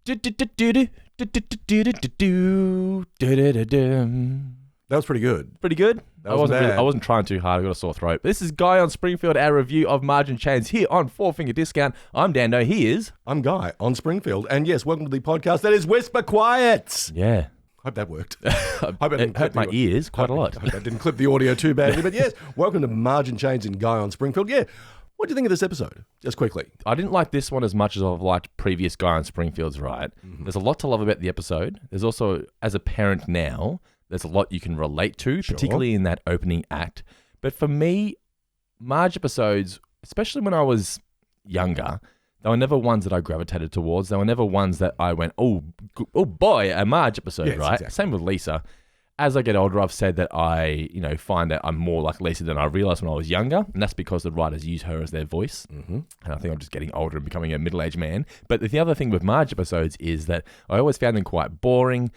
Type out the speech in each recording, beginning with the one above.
That was pretty good. Pretty good. I wasn't trying too hard. I got a sore throat. This is Guy on Springfield, our review of Marge In Chains here on Four Finger Discount. I'm Dando. He is. I'm Guy on Springfield. And yes, welcome to the podcast that is Whisper Quiet. Yeah. Hope that worked. It hurt my ears quite a lot. Hope that didn't clip the audio too badly. But yes, welcome to Marge In Chains and Guy on Springfield. Yeah. What do you think of this episode? Just quickly. I didn't like this one as much as I've liked previous Guy on Springfield's, right? Mm-hmm. There's a lot to love about the episode. There's also, as a parent now, there's a lot you can relate to, particularly in that opening act. But for me, Marge episodes, especially when I was younger, they were never ones that I gravitated towards. They were never ones that I went, oh boy, a Marge episode, yes, right? Exactly. Same with Lisa. As I get older, I've said that I, find that I'm more like Lisa than I realized when I was younger, and that's because the writers use her as their voice. Mm-hmm. And I think I'm just getting older and becoming a middle-aged man. But the other thing with Marge episodes is that I always found them quite boring.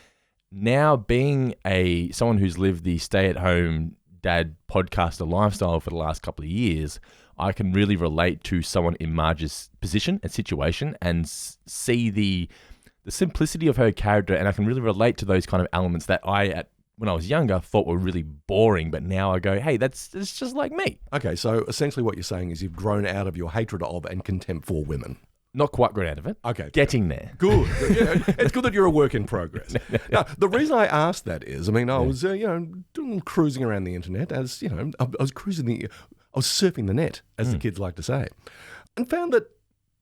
Now, being someone who's lived the stay-at-home dad podcaster lifestyle for the last couple of years, I can really relate to someone in Marge's position and situation and see the simplicity of her character, and I can really relate to those kind of elements that when I was younger, thought were really boring, but now I go, hey, it's just like me. Okay, so essentially what you're saying is you've grown out of your hatred of and contempt for women. Not quite grown out of it. Okay. Getting there. Good. Yeah, it's good that you're a work in progress. Now, the reason I asked that is, I was, doing cruising around the internet as, I was surfing the net, as the kids like to say, and found that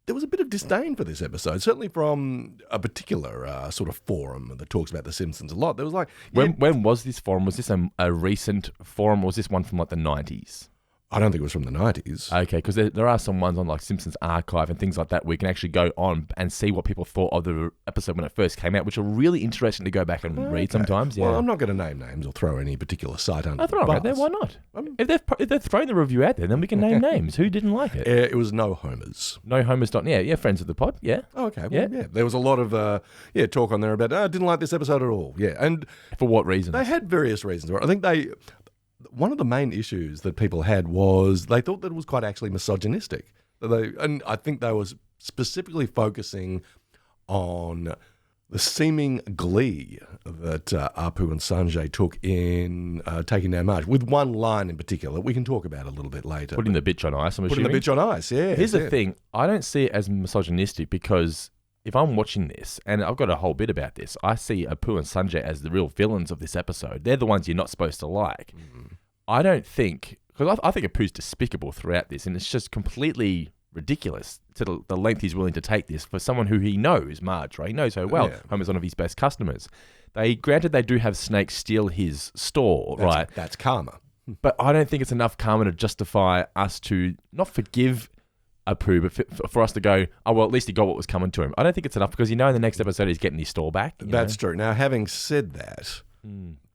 there was a bit of disdain for this episode, certainly from a particular sort of forum that talks about The Simpsons a lot. There was like... When was this forum? Was this a recent forum, or was this one from like the 90s? I don't think it was from the 90s. Okay, because there are some ones on like Simpsons Archive and things like that where you can actually go on and see what people thought of the episode when it first came out, which are really interesting to go back and read sometimes. Yeah. Well, I'm not going to name names or throw any particular site under the bus. Right there, why not? If they've thrown the review out there, then we can name names. Who didn't like it? It was No Homers. No Homers. Yeah, friends of the pod, yeah. Oh, okay, well, yeah. There was a lot of talk on there about, I didn't like this episode at all. Yeah, and... For what reasons? They had various reasons. I think one of the main issues that people had was they thought that it was quite actually misogynistic. And I think they were specifically focusing on the seeming glee that Apu and Sanjay took in taking down Marge, with one line in particular we can talk about a little bit later. Putting the bitch on ice, I'm assuming. Putting the bitch on ice, yeah. Here's the thing. I don't see it as misogynistic because... if I'm watching this, and I've got a whole bit about this, I see Apu and Sanjay as the real villains of this episode. They're the ones you're not supposed to like. Mm. I don't think... because I think Apu's despicable throughout this, and it's just completely ridiculous to the length he's willing to take this for someone who he knows, Marge, right? He knows her well. Yeah. Homer's one of his best customers. Granted, they do have snakes steal his store, right? That's karma. But I don't think it's enough karma to justify us to not forgive Apu, but for us to go, oh, well, at least he got what was coming to him. I don't think it's enough because in the next episode he's getting his store back. That's true. Now, having said that,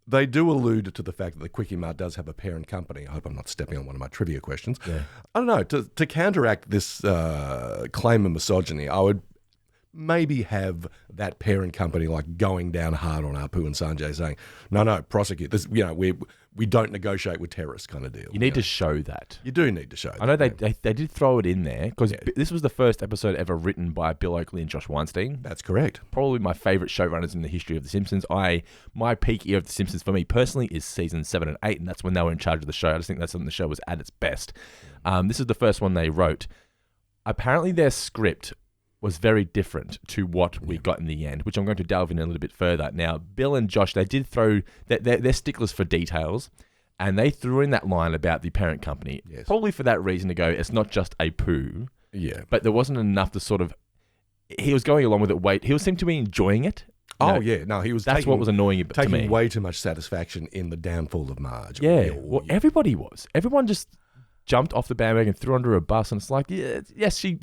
they do allude to the fact that the Quickie Mart does have a parent company. I hope I'm not stepping on one of my trivia questions. Yeah. I don't know. To counteract this claim of misogyny, I would maybe have that parent company like going down hard on Apu and Sanjay saying, no, prosecute this. We don't negotiate with terrorists kind of deal. You need to show that. You do need to show that. I know they did throw it in there because this was the first episode ever written by Bill Oakley and Josh Weinstein. That's correct. Probably my favourite showrunners in the history of The Simpsons. My peak year of The Simpsons for me personally is season 7 and 8, and that's when they were in charge of the show. I just think that's when the show was at its best. This is the first one they wrote. Apparently their script was very different to what we got in the end, which I'm going to delve in a little bit further. Now, Bill and Josh, they did throw... They're sticklers for details, and they threw in that line about the parent company, probably for that reason to go, it's not just a poo. Yeah. But there wasn't enough to sort of... He was going along with it. He seemed to be enjoying it. Yeah. No, he was That's what was annoying to me. Taking way too much satisfaction in the downfall of Marge. Yeah. Well, everybody was. Everyone just jumped off the bandwagon, threw under a bus, and it's like, yes, she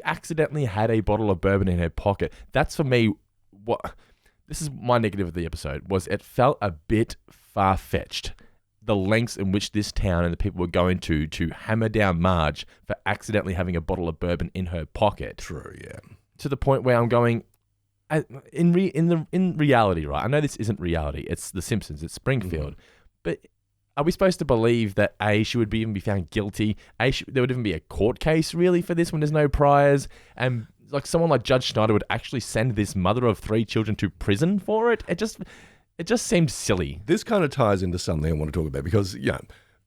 accidentally had a bottle of bourbon in her pocket. That's for me this is my negative of the episode, was it felt a bit far-fetched. The lengths in which this town and the people were going to hammer down Marge for accidentally having a bottle of bourbon in her pocket. True, yeah. To the point where I'm going, in reality, right? I know this isn't reality. It's The Simpsons. It's Springfield. But are we supposed to believe that A, she would even be found guilty? There would even be a court case really for this when there's no priors? And like someone like Judge Schneider would actually send this mother of 3 children to prison for it. It just seemed silly. This kind of ties into something I want to talk about because,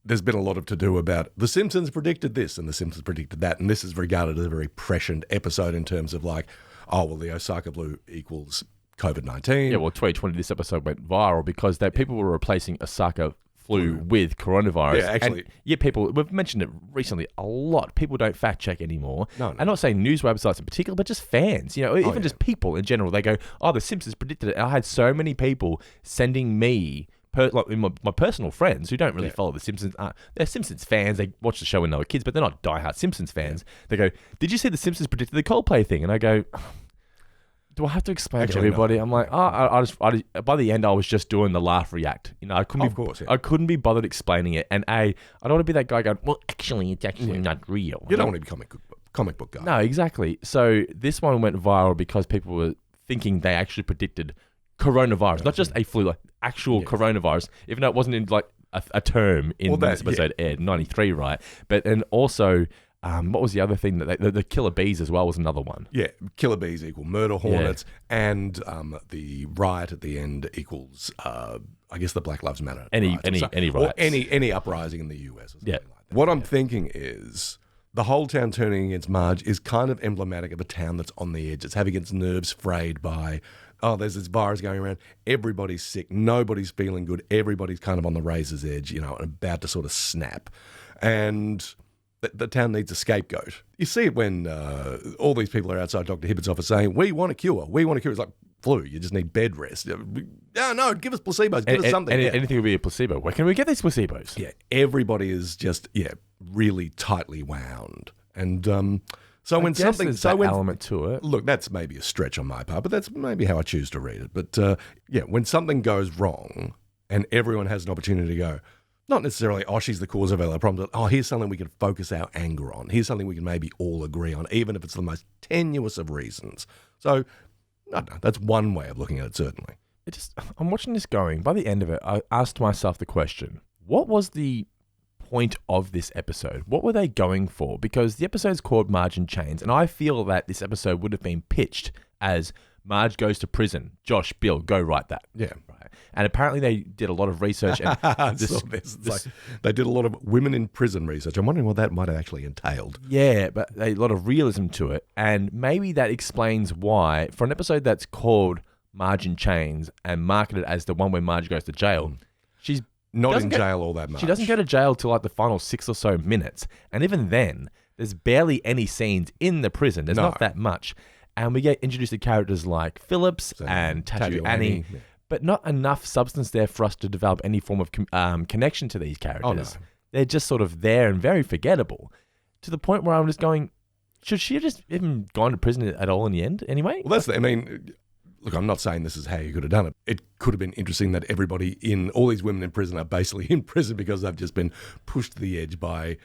there's been a lot of to-do about The Simpsons predicted this and The Simpsons predicted that, and this is regarded as a very prescient episode in terms of like, oh, well, the Osaka flu equals COVID-19. Yeah, well, 2020, this episode went viral because people were replacing Osaka flu with coronavirus. Yeah, actually. And we've mentioned it recently a lot. People don't fact check anymore. No. I'm not saying news websites in particular, but just fans, even just people in general. They go, oh, The Simpsons predicted it. And I had so many people sending me, my personal friends who don't really follow The Simpsons. They're Simpsons fans. They watch the show when they were kids, but they're not diehard Simpsons fans. They go, did you see The Simpsons predicted the Coldplay thing? And I go, do I have to explain to everybody? No. I'm like, I just by the end, I was just doing the laugh react. I couldn't be bothered explaining it. And I don't want to be that guy going, well, actually, it's actually not real. You don't want to be comic book guy. No, exactly. So this one went viral because people were thinking they actually predicted coronavirus, not just a flu, like actual coronavirus, even though it wasn't in like a term in when this episode aired, 93, right? But and also, what was the other thing that the killer bees as well was another one? Yeah, killer bees equal murder hornets, and the riot at the end equals, I guess, the Black Lives Matter. Any riots. Or any uprising in the US. Or something like that. What I'm thinking is the whole town turning against Marge is kind of emblematic of a town that's on the edge. It's having its nerves frayed by, oh, there's this virus going around. Everybody's sick. Nobody's feeling good. Everybody's kind of on the razor's edge, and about to sort of snap. And the town needs a scapegoat. You see it when all these people are outside Dr. Hibbert's office saying, we want a cure. We want a cure. It's like flu. You just need bed rest. No, give us placebos. Give us something. Anything will be a placebo. Where can we get these placebos? Yeah, everybody is just, really tightly wound. And so when something... There's that element to it. Look, that's maybe a stretch on my part, but that's maybe how I choose to read it. But when something goes wrong and everyone has an opportunity to go, not necessarily, oh, she's the cause of our problems, but, oh, here's something we can focus our anger on. Here's something we can maybe all agree on, even if it's the most tenuous of reasons. So, I don't know, that's one way of looking at it, certainly. I'm watching this going. By the end of it, I asked myself the question, what was the point of this episode? What were they going for? Because the episode's called Marge In Chains, and I feel that this episode would have been pitched as Marge goes to prison. Josh, Bill, go write that. Yeah. Right. And apparently they did a lot of research. And they did a lot of women in prison research. I'm wondering what that might have actually entailed. Yeah, but a lot of realism to it. And maybe that explains why, for an episode that's called Marge In Chains and marketed as the one where Marge goes to jail, she's not in jail all that much. She doesn't go to jail till like the final 6 or so minutes. And even then, there's barely any scenes in the prison. There's not that much. And we get introduced to characters like Phillips and Tattoo Annie, but not enough substance there for us to develop any form of connection to these characters. Oh, no. They're just sort of there and very forgettable, to the point where I'm just going, should she have just even gone to prison at all in the end anyway? Well, look, I'm not saying this is how you could have done it. It could have been interesting that all these women in prison are basically in prison because they've just been pushed to the edge by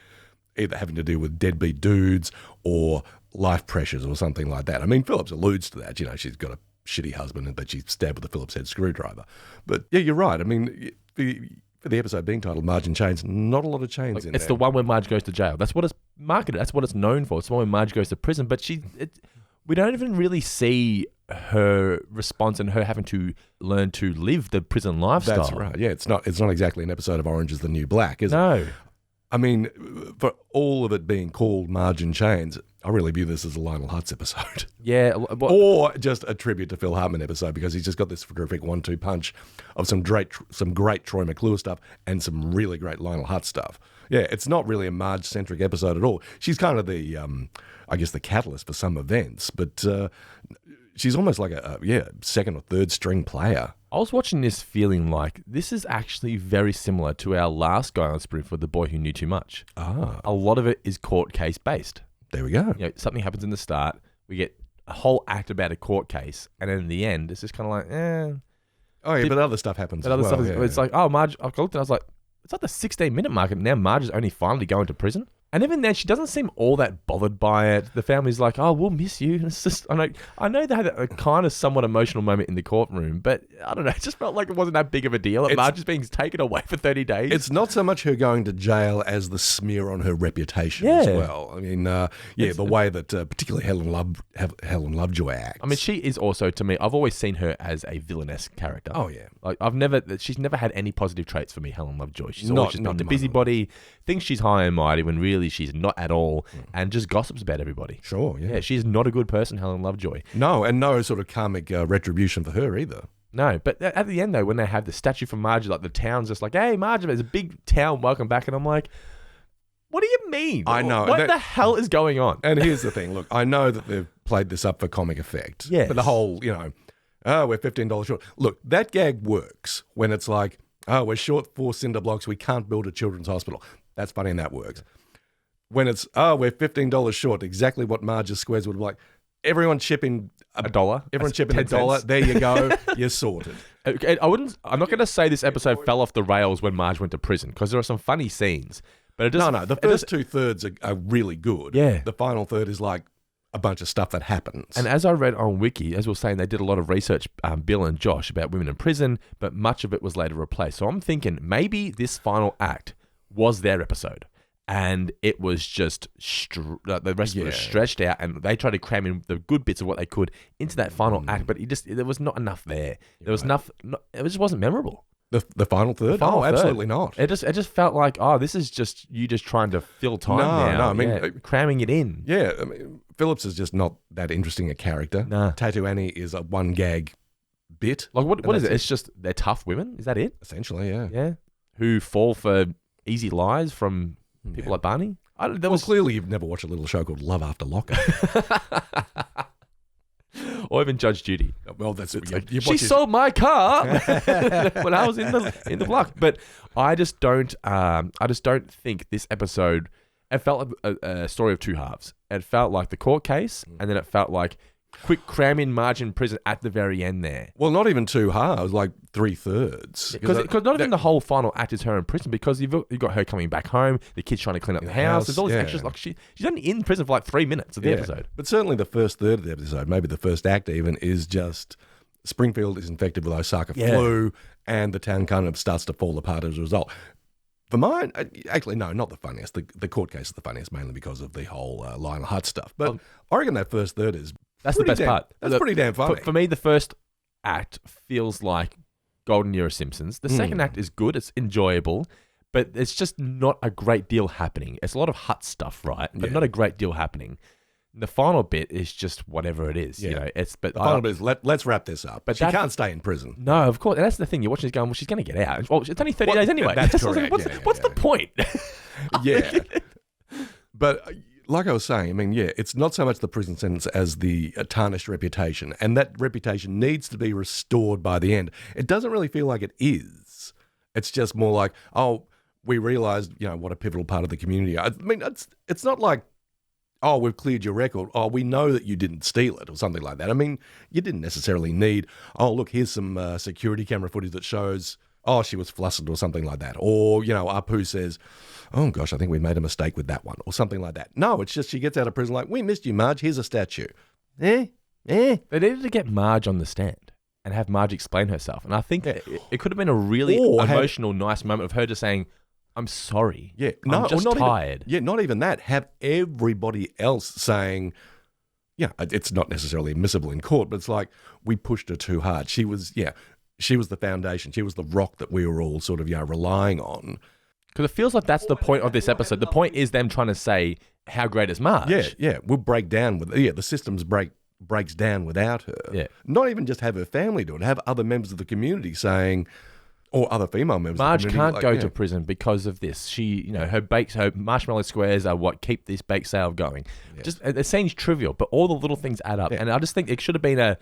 either having to do with deadbeat dudes or life pressures or something like that. I mean, Phillips alludes to that. She's got a shitty husband, but she's stabbed with a Phillips head screwdriver. But yeah, you're right. I mean, for the episode being titled Marge In Chains, not a lot of chains in there. It's the one where Marge goes to jail. That's what it's marketed. That's what it's known for. It's the one where Marge goes to prison. But we don't even really see her response and her having to learn to live the prison lifestyle. That's right. Yeah, it's not exactly an episode of Orange Is the New Black, is it? No. I mean, for all of it being called Marge In Chains, I really view this as a Lionel Hutz episode. Yeah. Or just a tribute to Phil Hartman episode, because he's just got this terrific 1-2 punch of some great Troy McClure stuff and some really great Lionel Hutz stuff. Yeah, it's not really a Marge-centric episode at all. She's kind of the, I guess, the catalyst for some events, but she's almost like a second or third string player. I was watching this feeling like this is actually very similar to our last guy on Springfield, The Boy Who Knew Too Much. A lot of it is court case based. There we go. Something happens in the start, we get a whole act about a court case, and then in the end, it's just kind of like, Oh yeah, but other stuff happens. But as it's like, oh, Marge. I looked and I was like, it's like the 16-minute mark, and now Marge is only finally going to prison. And even then, she doesn't seem all that bothered by it. The family's like, "Oh, we'll miss you." And it's just, I know they had a kind of somewhat emotional moment in the courtroom, but I don't know. It just felt like it wasn't that big of a deal. Marge is being taken away for 30 days. It's not so much her going to jail as the smear on her reputation as well. I mean, the way that particularly Helen Lovejoy acts. I mean, she is also, to me, I've always seen her as a villainous character. Oh yeah, like she's never had any positive traits for me, Helen Lovejoy. She's always just been the busybody, thinks she's high and mighty when really she's not at all, and just gossips about everybody. Sure, yeah. She's not a good person, Helen Lovejoy. No, and no sort of karmic retribution for her either. No, but at the end though, when they have the statue for Marge, like the town's just like, "Hey, Marge, there's a big town, welcome back," and I'm like, what do you mean? I know. What the hell is going on? And here's the thing. Look, I know that they've played this up for comic effect. Yes. But the whole, we're $15 short. Look, that gag works when it's like, we're short 4 cinder blocks, we can't build a children's hospital. That's funny and that works. When it's, we're $15 short, exactly what Marge's squares would be like. Everyone chipping $1. Everyone chipping $1. There you go. You're sorted. Okay, I'm not going to say this episode fell off the rails when Marge went to prison, because there are some funny scenes. But it just, no. The first 2/3 are really good. Yeah. The final third is like a bunch of stuff that happens. And as I read on Wiki, as we were saying, they did a lot of research, Bill and Josh, about women in prison, but much of it was later replaced. So I'm thinking maybe this final act was their episode. And it was just, the rest of it was stretched out, and they tried to cram in the good bits of what they could into that final act, but there was not enough there. There was enough, it just wasn't memorable. The final third? Absolutely not. It just felt like, this is just you just trying to fill time now. No, I mean, cramming it in. Yeah, I mean, Phillips is just not that interesting a character. Nah. Tattoo Annie is a one gag bit. Like what is it? It's just they're tough women. Is that it? Essentially, yeah. Yeah. Who fall for easy lies from people like Barney? Clearly you've never watched a little show called Love After Lockup. Or even Judge Judy. Well, that's she sold my car when I was in the block. But I just don't think this episode. It felt like a story of two halves. It felt like the court case, and then it felt like quick cram in Marge in prison at the very end there. Well, not even 2 halves, like 3/3. Because not even the whole final act is her in prison, because you've got her coming back home, the kids trying to clean up the house. There's all these extras. Like she's only in prison for like 3 minutes of the episode. But certainly the first third of the episode, maybe the first act even, is just Springfield is infected with Osaka flu, and the town kind of starts to fall apart as a result. For mine, actually, no, not the funniest. The court case is the funniest, mainly because of the whole Lionel Hutz stuff. But I reckon that first third is that's the best part. That's pretty damn funny. For me, the first act feels like Golden Era Simpsons. The second act is good. It's enjoyable. But it's just not a great deal happening. It's a lot of Hutz stuff, right? But not a great deal happening. The final bit is just whatever it is. Yeah. You know, the final bit is let's wrap this up. But she can't stay in prison. No, of course. And that's the thing. You're watching this going, well, she's going to get out. Well, it's only 30 days anyway. That's correct. What's the point? Yeah. But like I was saying, I mean, it's not so much the prison sentence as the tarnished reputation. And that reputation needs to be restored by the end. It doesn't really feel like it is. It's just more like, we realized, what a pivotal part of the community. I mean, it's not like, we've cleared your record. We know that you didn't steal it or something like that. I mean, you didn't necessarily need, look, here's some security camera footage that shows, she was flustered or something like that. Or, Apu says, oh gosh, I think we made a mistake with that one or something like that. No, it's just she gets out of prison like, we missed you, Marge. Here's a statue. They needed to get Marge on the stand and have Marge explain herself. And I think it could have been a really emotional, nice moment of her just saying, I'm sorry. Yeah, I'm just tired. Not even that. Have everybody else saying, it's not necessarily admissible in court, but it's like, we pushed her too hard. She was the foundation. She was the rock that we were all sort of, relying on. Because it feels like that's the point of this episode. The point is them trying to say, how great is Marge? Yeah. We'll break down the systems breaks down without her. Yeah. Not even just have her family do it. Have other members of the community saying, or other female members. Marge can't go to prison because of this. She, her marshmallow squares are what keep this bake sale going. Yeah. Just it seems trivial, but all the little things add up. Yeah. And I just think it should have been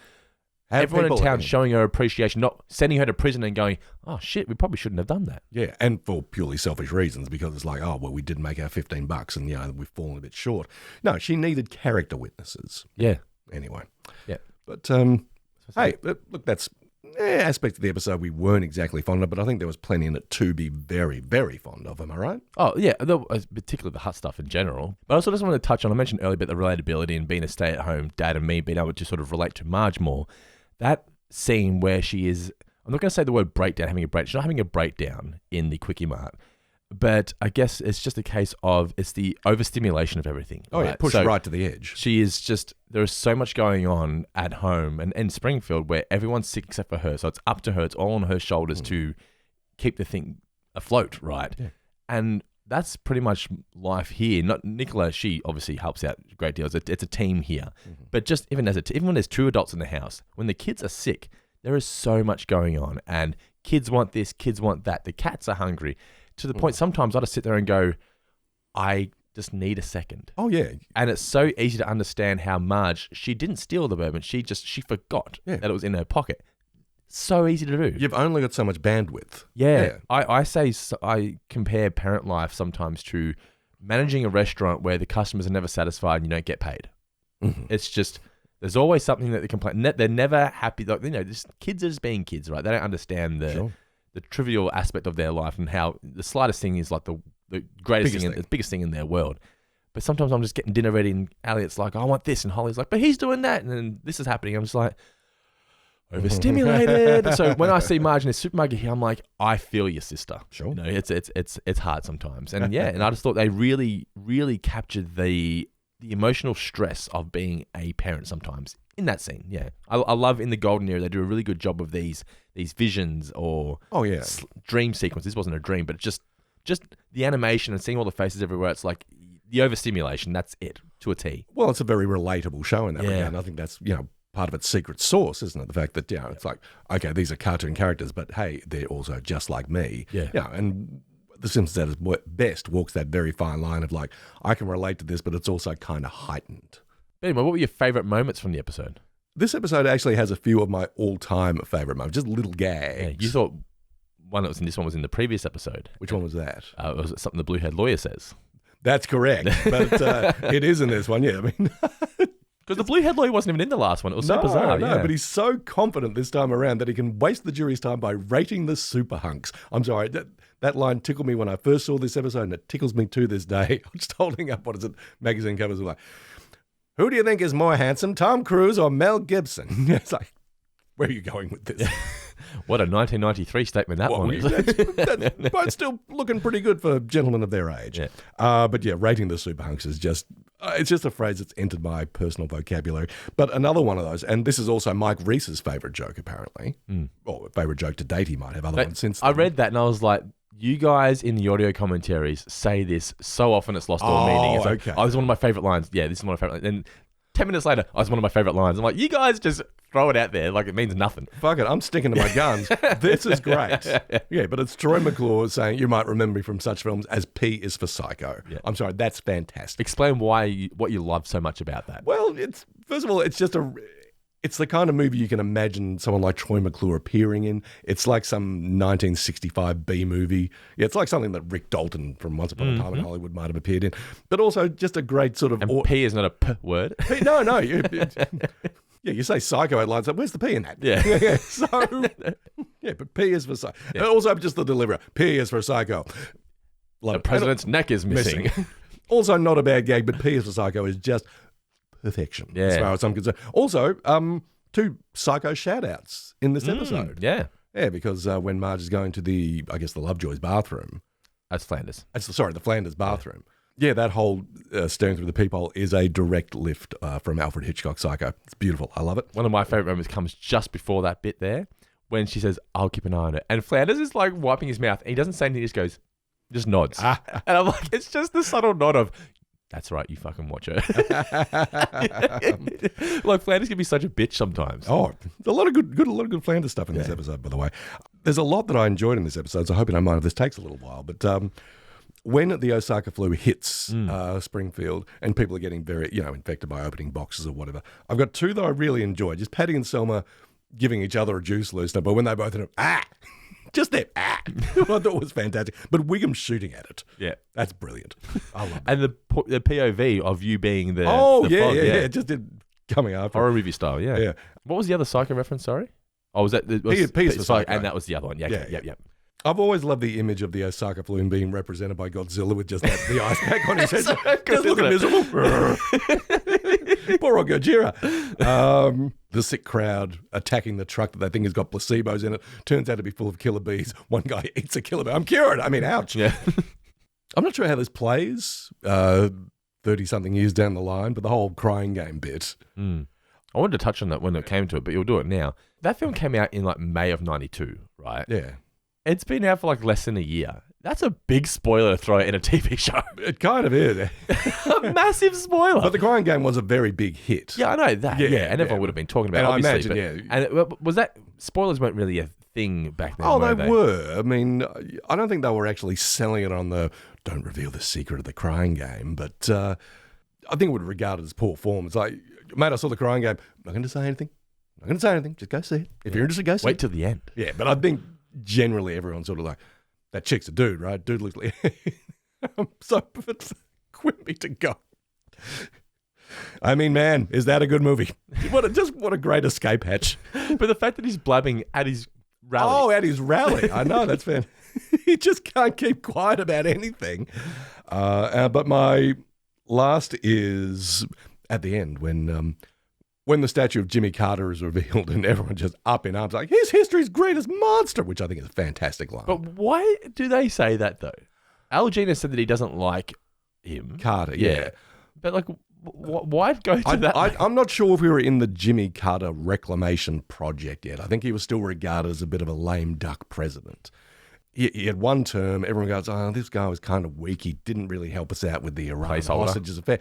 everyone in town showing her appreciation, not sending her to prison and going, oh shit, we probably shouldn't have done that. Yeah, and for purely selfish reasons, because it's like, we did make our $15 and we've fallen a bit short. No, she needed character witnesses. Yeah. Anyway. Yeah. But hey, look, that's aspects of the episode we weren't exactly fond of, but I think there was plenty in it to be very, very fond of. Am I right? Oh, yeah, particularly the hut stuff in general. But I also just wanted to touch on, I mentioned earlier about the relatability and being a stay-at-home dad and me being able to sort of relate to Marge more. That scene where she is, I'm not going to say the word breakdown, she's not having a breakdown in the Quickie Mart. But I guess it's just a case of it's the overstimulation of everything. Oh, right? Yeah, pushed right to the edge. She is just, there is so much going on at home and in Springfield where everyone's sick except for her. So it's up to her, it's all on her shoulders to keep the thing afloat, right? Yeah. And that's pretty much life here. Not Nicola, she obviously helps out a great deal. It's a team here. Mm-hmm. But just even when there's two adults in the house, when the kids are sick, there is so much going on. And kids want this, kids want that. The cats are hungry. To the point, sometimes I just sit there and go, I just need a second. Oh, yeah. And it's so easy to understand how Marge, she didn't steal the bourbon. She forgot that it was in her pocket. So easy to do. You've only got so much bandwidth. Yeah. I compare parent life sometimes to managing a restaurant where the customers are never satisfied and you don't get paid. Mm-hmm. It's just, there's always something that they complain. They're never happy. Like, kids are just being kids, right? They don't understand the trivial aspect of their life and how the slightest thing is like the greatest thing, the biggest thing in their world. But sometimes I'm just getting dinner ready and Elliot's like, I want this. And Holly's like, but he's doing that. And then this is happening. I'm just like, overstimulated. So when I see Marge in a supermarket here, I'm like, I feel your sister. Sure. It's hard sometimes. And and I just thought they really, really captured the emotional stress of being a parent sometimes in that scene. Yeah. I love in the golden era, they do a really good job of these visions or dream sequences. This wasn't a dream, but just the animation and seeing all the faces everywhere. It's like the overstimulation. That's it to a T. Well, it's a very relatable show in that regard. And I think that's, part of its secret sauce, isn't it? The fact that, it's like, okay, these are cartoon characters, but hey, they're also just like me. Yeah. And The Simpsons at best walks that very fine line of like, I can relate to this, but it's also kind of heightened. But anyway, what were your favourite moments from the episode? This episode actually has a few of my all-time favourite moments, just little gags. Yeah, you thought one that was in this one was in the previous episode. Which one was that? It was something the blue-haired lawyer says. That's correct, but it is in this one, yeah. I mean, because the blue-haired lawyer wasn't even in the last one. It was so bizarre. No, but he's so confident this time around that he can waste the jury's time by rating the super hunks. I'm sorry, that line tickled me when I first saw this episode, and it tickles me to this day. I'm just holding up, magazine covers like, who do you think is more handsome, Tom Cruise or Mel Gibson? It's like, where are you going with this? What a 1993 statement that one is. That's both still looking pretty good for gentlemen of their age. Yeah. But yeah, rating the super hunks is just, it's just a phrase that's entered my personal vocabulary. But another one of those, and this is also Mike Reese's favourite joke apparently, or favourite joke to date. He might have other ones since then. I read that and I was like, you guys in the audio commentaries say this so often it's lost all meaning. It's like, this is one of my favourite lines. Yeah, this is one of my favourite lines. And 10 minutes later, it's one of my favourite lines. I'm like, you guys just throw it out there like it means nothing. Fuck it, I'm sticking to my guns. This is great. Yeah, but it's Troy McClure saying, you might remember me from such films as P is for Psycho. Yeah. I'm sorry, that's fantastic. Explain what you love so much about that. Well, first of all, it's the kind of movie you can imagine someone like Troy McClure appearing in. It's like some 1965 B movie. Yeah, it's like something that Rick Dalton from Once Upon a Time in Hollywood might have appeared in. But also just a great sort of... And P is not a P word. No. You say psycho at lines up. Where's the P in that? Yeah. So, yeah, but P is for psycho. Yeah. Also, just the delivery. P is for psycho. The president's neck is missing. Also, not a bad gag, but P is for psycho is just... perfection, as far as I'm concerned. Also, 2 psycho shout-outs in this episode. Yeah, because when Marge is going to the Lovejoy's bathroom. That's Flanders. The Flanders bathroom. Yeah, that whole staring through the peephole is a direct lift from Alfred Hitchcock's Psycho. It's beautiful. I love it. One of my favourite moments comes just before that bit there, when she says, I'll keep an eye on it. And Flanders is like wiping his mouth. And he doesn't say anything, he just nods. And I'm like, it's just the subtle nod of, that's right, you fucking watch her. Like, Flanders can be such a bitch sometimes. Oh, a lot of good Flanders stuff in this episode, by the way. There's a lot that I enjoyed in this episode, so I hope you don't mind if this takes a little while. But when the Osaka flu hits Springfield and people are getting very, infected by opening boxes or whatever, I've got 2 that I really enjoyed. Just Patty and Selma giving each other a juice loosener, but when they both end up, just that, I thought was fantastic. But Wiggum shooting at it. Yeah. That's brilliant. I love it. And the POV of you being the fog, yeah. Just coming after. Horror movie style, yeah. Yeah. What was the other Psycho reference, sorry? Oh, was that? P is for psycho. And that was the other one. Yeah, okay, yeah. I've always loved the image of the Osaka flume being represented by Godzilla with just the ice pack on his head. Just looking miserable. Poor old Gojira. The sick crowd attacking the truck that they think has got placebos in it turns out to be full of killer bees. One guy eats a killer bee. I'm cured. I mean, ouch. Yeah. I'm not sure how this plays 30-something years down the line, but the whole crying game bit. I wanted to touch on that when it came to it, but you'll do it now. That film came out in like May of 92, right? Yeah. It's been out for like less than a year. That's a big spoiler to throw in a TV show. It kind of is. A massive spoiler. But the crying game was a very big hit. Yeah, I know that. Yeah, and everyone would have been talking about it, obviously. I imagine, And was that, spoilers weren't really a thing back then, Oh, were they were. I mean, I don't think they were actually selling it on the don't reveal the secret of the crying game, but I think it would regard it as poor form. It's like, mate, I saw the crying game. I'm not going to say anything. Just go see it. If you're interested, go see it. Wait till the end. Yeah, but I think generally everyone's sort of like, that chick's a dude, right? Dude looks like... I'm so... Quit to go. I mean, man, is that a good movie? What a great escape hatch. But the fact that he's blabbing at his rally. Oh, at his rally. I know, that's fantastic. He just can't keep quiet about anything. But my last is at the end when the statue of Jimmy Carter is revealed and everyone just up in arms like, he's history's greatest monster, which I think is a fantastic line. But why do they say that, though? Al Gina said that he doesn't like him. Carter, yeah. But, like, why go to that? I'm not sure if we were in the Jimmy Carter reclamation project yet. I think he was still regarded as a bit of a lame duck president. He had one term, everyone goes, oh, this guy was kind of weak. He didn't really help us out with the Iran hostages affair.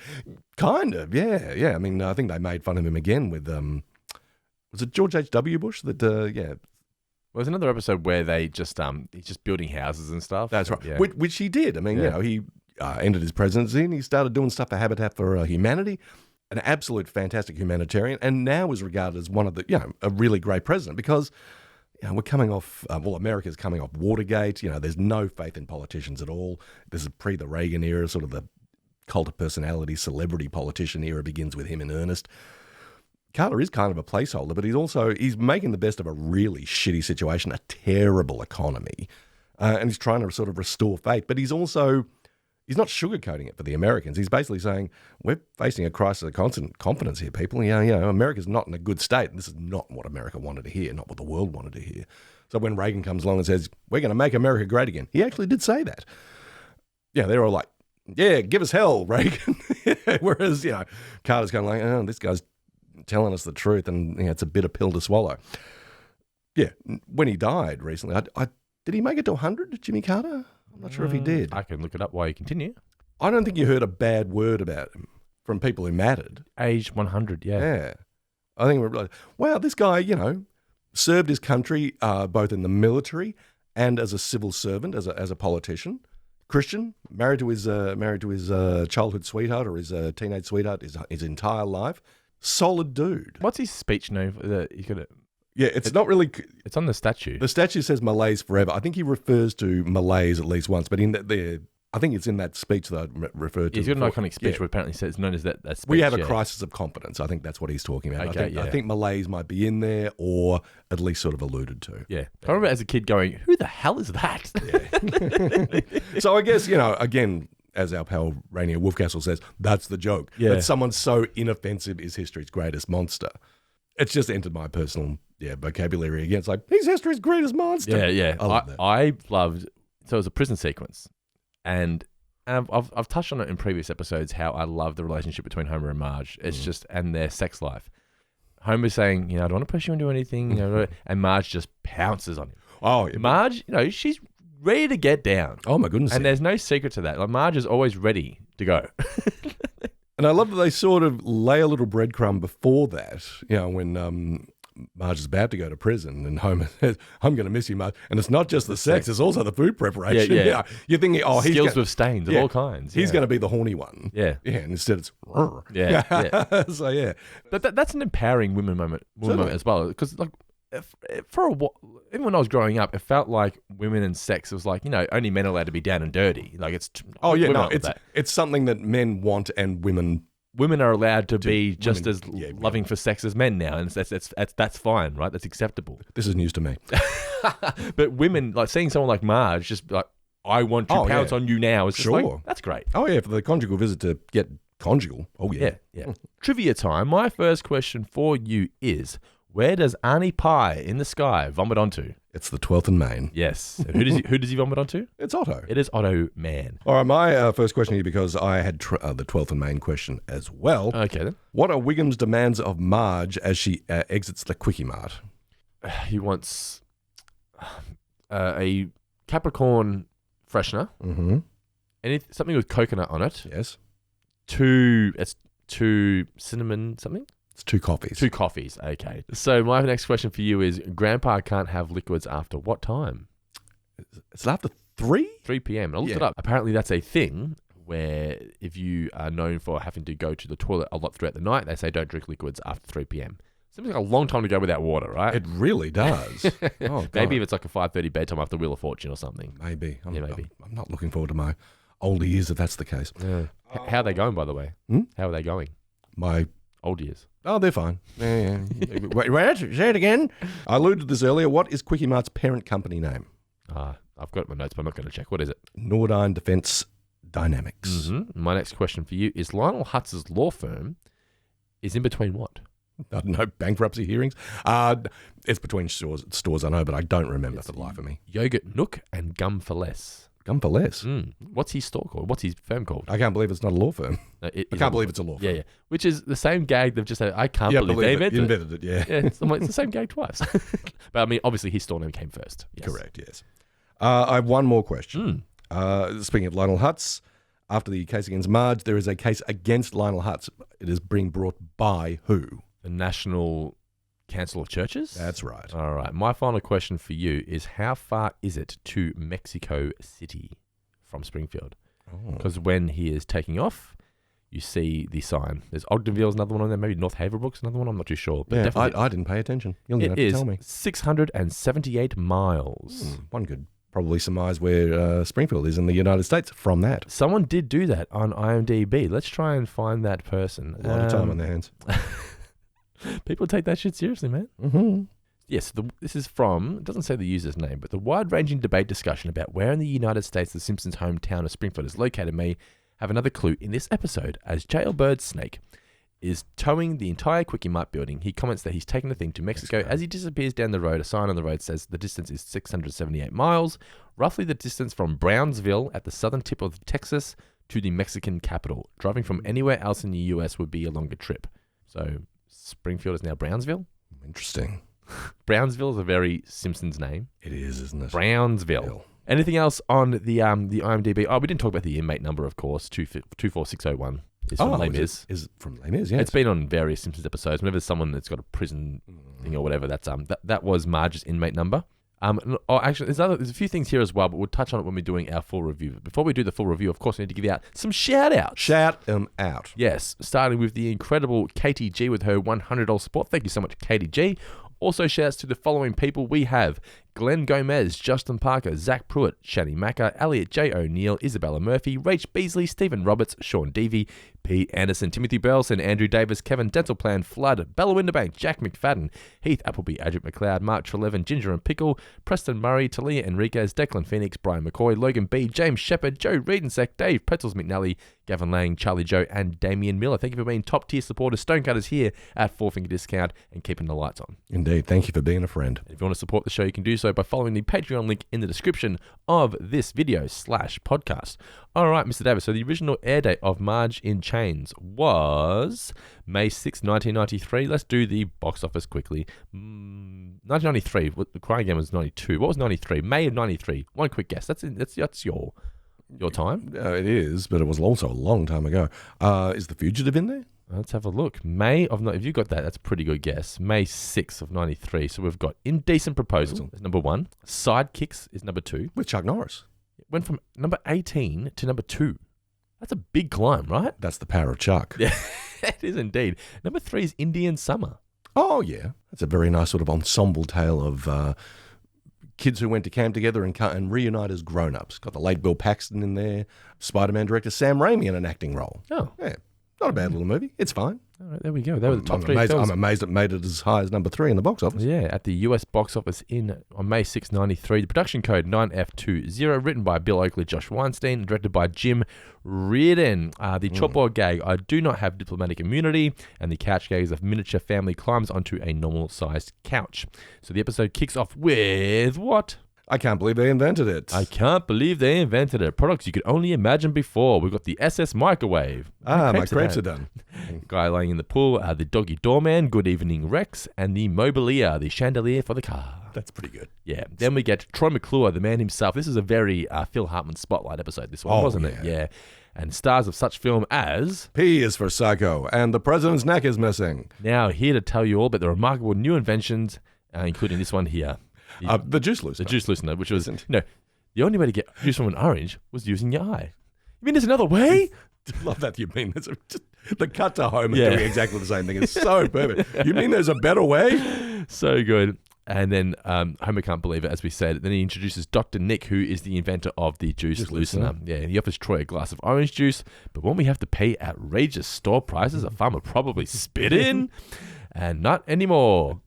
Kind of, yeah. I mean, I think they made fun of him again with, was it George H.W. Bush? Well, there's another episode where they just, he's just building houses and stuff. That's right, yeah. which he did. I mean, he ended his presidency and he started doing stuff for Habitat for Humanity, an absolute fantastic humanitarian, and now is regarded as one of the, a really great president because... we're coming off, America's coming off Watergate. There's no faith in politicians at all. This is pre the Reagan era, sort of the cult of personality, celebrity politician era begins with him in earnest. Carter is kind of a placeholder, but he's making the best of a really shitty situation, a terrible economy. And he's trying to sort of restore faith, but he's not sugarcoating it for the Americans. He's basically saying, we're facing a crisis of constant confidence here, people. America's not in a good state. And this is not what America wanted to hear, not what the world wanted to hear. So when Reagan comes along and says, we're going to make America great again, he actually did say that. Yeah, they're all like, yeah, give us hell, Reagan. Whereas, Carter's kind of like, oh, this guy's telling us the truth and it's a bitter pill to swallow. Yeah, when he died recently, did he make it to 100, Jimmy Carter? I'm not sure if he did. I can look it up while you continue. I don't think you heard a bad word about him from people who mattered. Age 100, yeah. Yeah. I think we're like, wow, this guy, served his country both in the military and as a civil servant, as a politician. Christian, married to his childhood sweetheart or his teenage sweetheart his entire life. Solid dude. What's his speech name? Yeah, it's not really... It's on the statue. The statue says Malays forever. I think he refers to Malays at least once, but I think it's in that speech that I referred to. He's got an iconic speech where apparently it's known as that speech. We have a crisis of confidence. I think that's what he's talking about. Okay, I think Malays might be in there or at least sort of alluded to. Yeah. I remember as a kid going, who the hell is that? Yeah. So I guess, again... As our pal Rainier Wolfcastle says, that's the joke. Yeah. That someone so inoffensive is history's greatest monster. It's just entered my personal vocabulary again. It's like, he's history's greatest monster. Yeah. I love that. I loved, so it was a prison sequence. And I've touched on it in previous episodes how I love the relationship between Homer and Marge. It's just, and their sex life. Homer's saying, I don't want to push you into anything, and Marge just pounces on him. Oh, yeah. Marge, she's ready to get down. Oh, my goodness. And there's no secret to that. Like, Marge is always ready to go. And I love that they sort of lay a little breadcrumb before that, when Marge is about to go to prison and Homer says, I'm going to miss you, Marge. And it's not just the sex, it's also the food preparation. Yeah. You're thinking, skills with stains of all kinds. He's going to be the horny one. Yeah. Yeah, and instead it's... Yeah. So, yeah. But that's an empowering woman moment as well. Because, like, for a while, even when I was growing up, it felt like women and sex was like, only men are allowed to be down and dirty. Like it's it's something that men want and women women are allowed to be women, just as loving for sex as men now, and that's fine, right? That's acceptable. This is news to me. But women, like seeing someone like Marge, just like, I want to pounce on you now. It's just like, that's great. Oh yeah, for the conjugal visit to get conjugal. Oh yeah. Yeah. Trivia time. My first question for you is, where does Arnie Pie in the sky vomit onto? It's the 12th and Main. Yes. And who does he vomit onto? It's Otto. It is Otto Man. All right, my first question here, because I had the 12th and Main question as well. Okay then. What are Wiggum's demands of Marge as she exits the Quickie Mart? He wants a Capricorn freshener. Mm-hmm. Something with coconut on it. Yes. Two cinnamon something? It's 2 coffees. 2 coffees, okay. So my next question for you is, Grandpa can't have liquids after what time? It's after 3? 3 p.m. I looked it up. Apparently that's a thing where if you are known for having to go to the toilet a lot throughout the night, they say don't drink liquids after 3 p.m. Seems like a long time to go without water, right? It really does. Oh, maybe if it's like a 5:30 bedtime after Wheel of Fortune or something. Maybe. Maybe. I'm not looking forward to my older years if that's the case. Yeah. How are they going, by the way? How are they going? My old years. Oh, they're fine. Yeah. Wait, say it again. I alluded to this earlier. What is Quickie Mart's parent company name? I've got my notes, but I'm not going to check. What is it? Nordine Defence Dynamics. Mm-hmm. My next question for you is, Lionel Hutz's law firm is in between what? I don't know, bankruptcy hearings. It's between stores, I know, but I don't remember for the life of me. Yogurt Nook and Gum for Less. Gum for Less? What's his store called? What's his firm called? I can't believe it's not a law firm. I can't believe it's a law firm. Yeah. Which is the same gag they've just said. I can't believe they invented it. Yeah. It's the same gag twice. But I mean, obviously his store name came first. Yes. Correct, yes. I have one more question. Speaking of Lionel Hutz, after the case against Marge, there is a case against Lionel Hutz. It is being brought by who? The National Council of Churches? That's right. All right. My final question for you is, how far is it to Mexico City from Springfield? Because when he is taking off, you see the sign. There's Ogdenville's another one on there. Maybe North Haverbrook's another one. I'm not too sure. But I didn't pay attention. You'll have to tell me. 678 miles. One could probably surmise where Springfield is in the United States from that. Someone did do that on IMDb. Let's try and find that person. A lot of time on their hands. People take that shit seriously, man. Mm-hmm. Yes, this is from, it doesn't say the user's name, but the wide-ranging debate discussion about where in the United States the Simpsons' hometown of Springfield is located may have another clue in this episode, as Jailbird Snake is towing the entire Quickie Mart building. He comments that he's taking the thing to Mexico. As he disappears down the road, a sign on the road says the distance is 678 miles, roughly the distance from Brownsville at the southern tip of Texas to the Mexican capital. Driving from anywhere else in the US would be a longer trip. So Springfield is now Brownsville? Interesting. Brownsville is a very Simpsons name. It is, isn't it? Brownsville. Anything else on the IMDb? Oh, we didn't talk about the inmate number, of course. 24601 is from Les Mis. Is from Les Mis, yes. It's been on various Simpsons episodes. Whenever there's someone that's got a prison thing or whatever, that was Marge's inmate number. Actually, there's a few things here as well, but we'll touch on it when we're doing our full review. Before we do the full review, of course, we need to give out some shout-outs. Shout them out. Yes, starting with the incredible Katie G with her $100 support. Thank you so much, Katie G. Also, shouts to the following people. We have Glenn Gomez, Justin Parker, Zach Pruitt, Shani Macca, Elliot J. O'Neill, Isabella Murphy, Rach Beasley, Stephen Roberts, Sean Devey, P. Anderson, Timothy Burleson, Andrew Davis, Kevin Dental Plan, Flood, Bella Winterbank, Jack McFadden, Heath Appleby, Adric McLeod, Mark Trelevin, Ginger and Pickle, Preston Murray, Talia Enriquez, Declan Phoenix, Brian McCoy, Logan B., James Shepard, Joe Reedensek, Dave Pretzels McNally, Gavin Lang, Charlie Joe, and Damian Miller. Thank you for being top tier supporters, Stonecutters here at Four Finger Discount and keeping the lights on. Indeed. Thank you for being a friend. If you want to support the show, you can do so by following the Patreon link in the description of this video/podcast. All right, Mr. Davis. So the original air date of Marge in Chains was May 6, 1993. Let's do the box office quickly. 1993. The Crying Game was 92. What was 93? May of 93. One quick guess. That's your time. It is, but it was also a long time ago. Is The Fugitive in there? Let's have a look. If you got that, that's a pretty good guess. May 6th of 93. So we've got Indecent Proposal is number 1. Sidekicks is number 2. With Chuck Norris. It went from number 18 to number 2. That's a big climb, right? That's the power of Chuck. Yeah, it is indeed. Number 3 is Indian Summer. Oh, yeah. That's a very nice sort of ensemble tale of kids who went to camp together and reunite as grown-ups. Got the late Bill Paxton in there. Spider-Man director Sam Raimi in an acting role. Oh. Yeah. Not a bad little movie. It's fine. All right, there we go. They were the top 3 films. I'm amazed it made it as high as number 3 in the box office. Yeah, at the US box office on May 6, 1993. The production code 9F20, written by Bill Oakley, Josh Weinstein, directed by Jim Reardon. The chalkboard gag, I do not have diplomatic immunity, and the couch gag is a miniature family climbs onto a normal-sized couch. So the episode kicks off with what? I can't believe they invented it. I can't believe they invented it. Products you could only imagine before. We've got the SS microwave. My crepes are done. Guy laying in the pool, the doggy doorman, good evening Rex, and the mobilier, the chandelier for the car. That's pretty good. Yeah. Then we get Troy McClure, the man himself. This is a very Phil Hartman spotlight episode, this one, wasn't it? Yeah. And stars of such film as... P is for Psycho, and the president's neck is missing. Now, here to tell you all about the remarkable new inventions, including this one here. The juice loosener. The juice loosener, which was, the only way to get juice from an orange was using your eye. You mean there's another way? I love that you mean there's the cut to home and doing exactly the same thing. It's so perfect. You mean there's a better way? So good. And then Homer can't believe it, as we said. Then he introduces Dr. Nick, who is the inventor of the juice loosener. Yeah, he offers Troy a glass of orange juice, but won't we have to pay outrageous store prices a farmer probably spit in? And not anymore.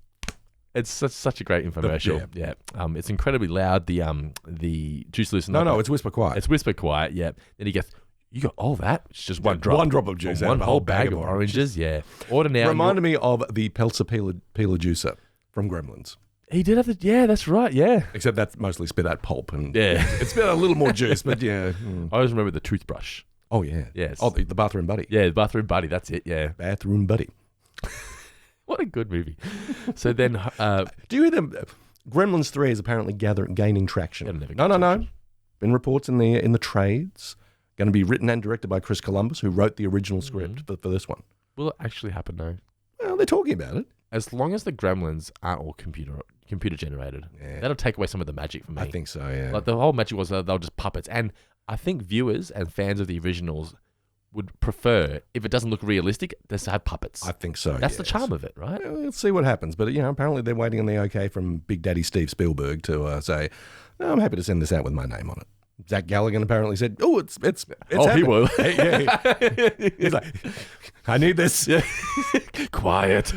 It's such a great infomercial. Yeah. It's incredibly loud. The juice loosener. No, it's whisper quiet. It's whisper quiet. Yeah. Then he gets, you got all that? It's just one drop. One drop of juice. One whole bag of oranges. Yeah. Order now. Reminded me of the Pelzer peeler juicer from Gremlins. He did have the. Yeah, that's right. Yeah. Except that's mostly spit out pulp and it's spit out a little more juice, but yeah. I always remember the toothbrush. Oh yeah. Yes. Oh, the bathroom buddy. Yeah, the bathroom buddy. That's it. Yeah. Bathroom buddy. What a good movie. So then... do you hear them? Gremlins 3 is apparently gaining traction. No. Been reports in the trades. Going to be written and directed by Chris Columbus, who wrote the original script for this one. Will it actually happen, though? Well, they're talking about it. As long as the Gremlins aren't all computer generated, that'll take away some of the magic for me. I think so, yeah. Like the whole magic was they'll just puppets. And I think viewers and fans of the originals would prefer, if it doesn't look realistic, just to have puppets. I think so. That's the charm of it, right? Well, let's see what happens. But apparently they're waiting on the okay from Big Daddy Steve Spielberg to say, no, I'm happy to send this out with my name on it. Zach Galligan apparently said, "Oh, it's happening." He will. He's like, "I need this." Quiet.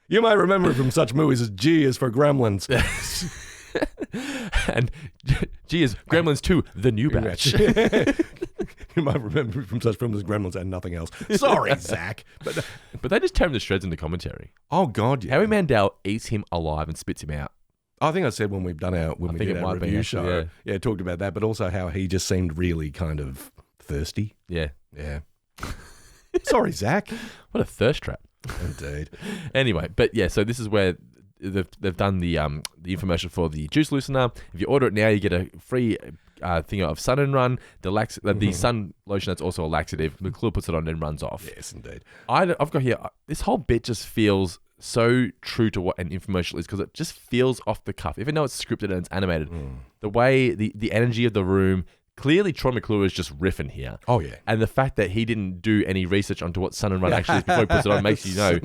You might remember it from such movies as G is for Gremlins. And G is Gremlins 2, the new batch. You might remember it from such films as Gremlins and nothing else. Sorry, Zach. But they just tear him to shreds in the commentary. Oh, God, yeah. Howie Mandel eats him alive and spits him out. I think I said when we did our review show, talked about that, but also how he just seemed really kind of thirsty. Yeah. Sorry, Zach. What a thirst trap. Indeed. Anyway, but yeah, so this is where they've done the infomercial for the juice loosener. If you order it now, you get a free thing of Sun and Run. The sun lotion, that's also a laxative. McClure puts it on and runs off. Yes, indeed. I've got here, this whole bit just feels so true to what an infomercial is because it just feels off the cuff. Even though it's scripted and it's animated, the way, the energy of the room, clearly Troy McClure is just riffing here. Oh, yeah. And the fact that he didn't do any research onto what Sun and Run actually is before he puts it on makes you know.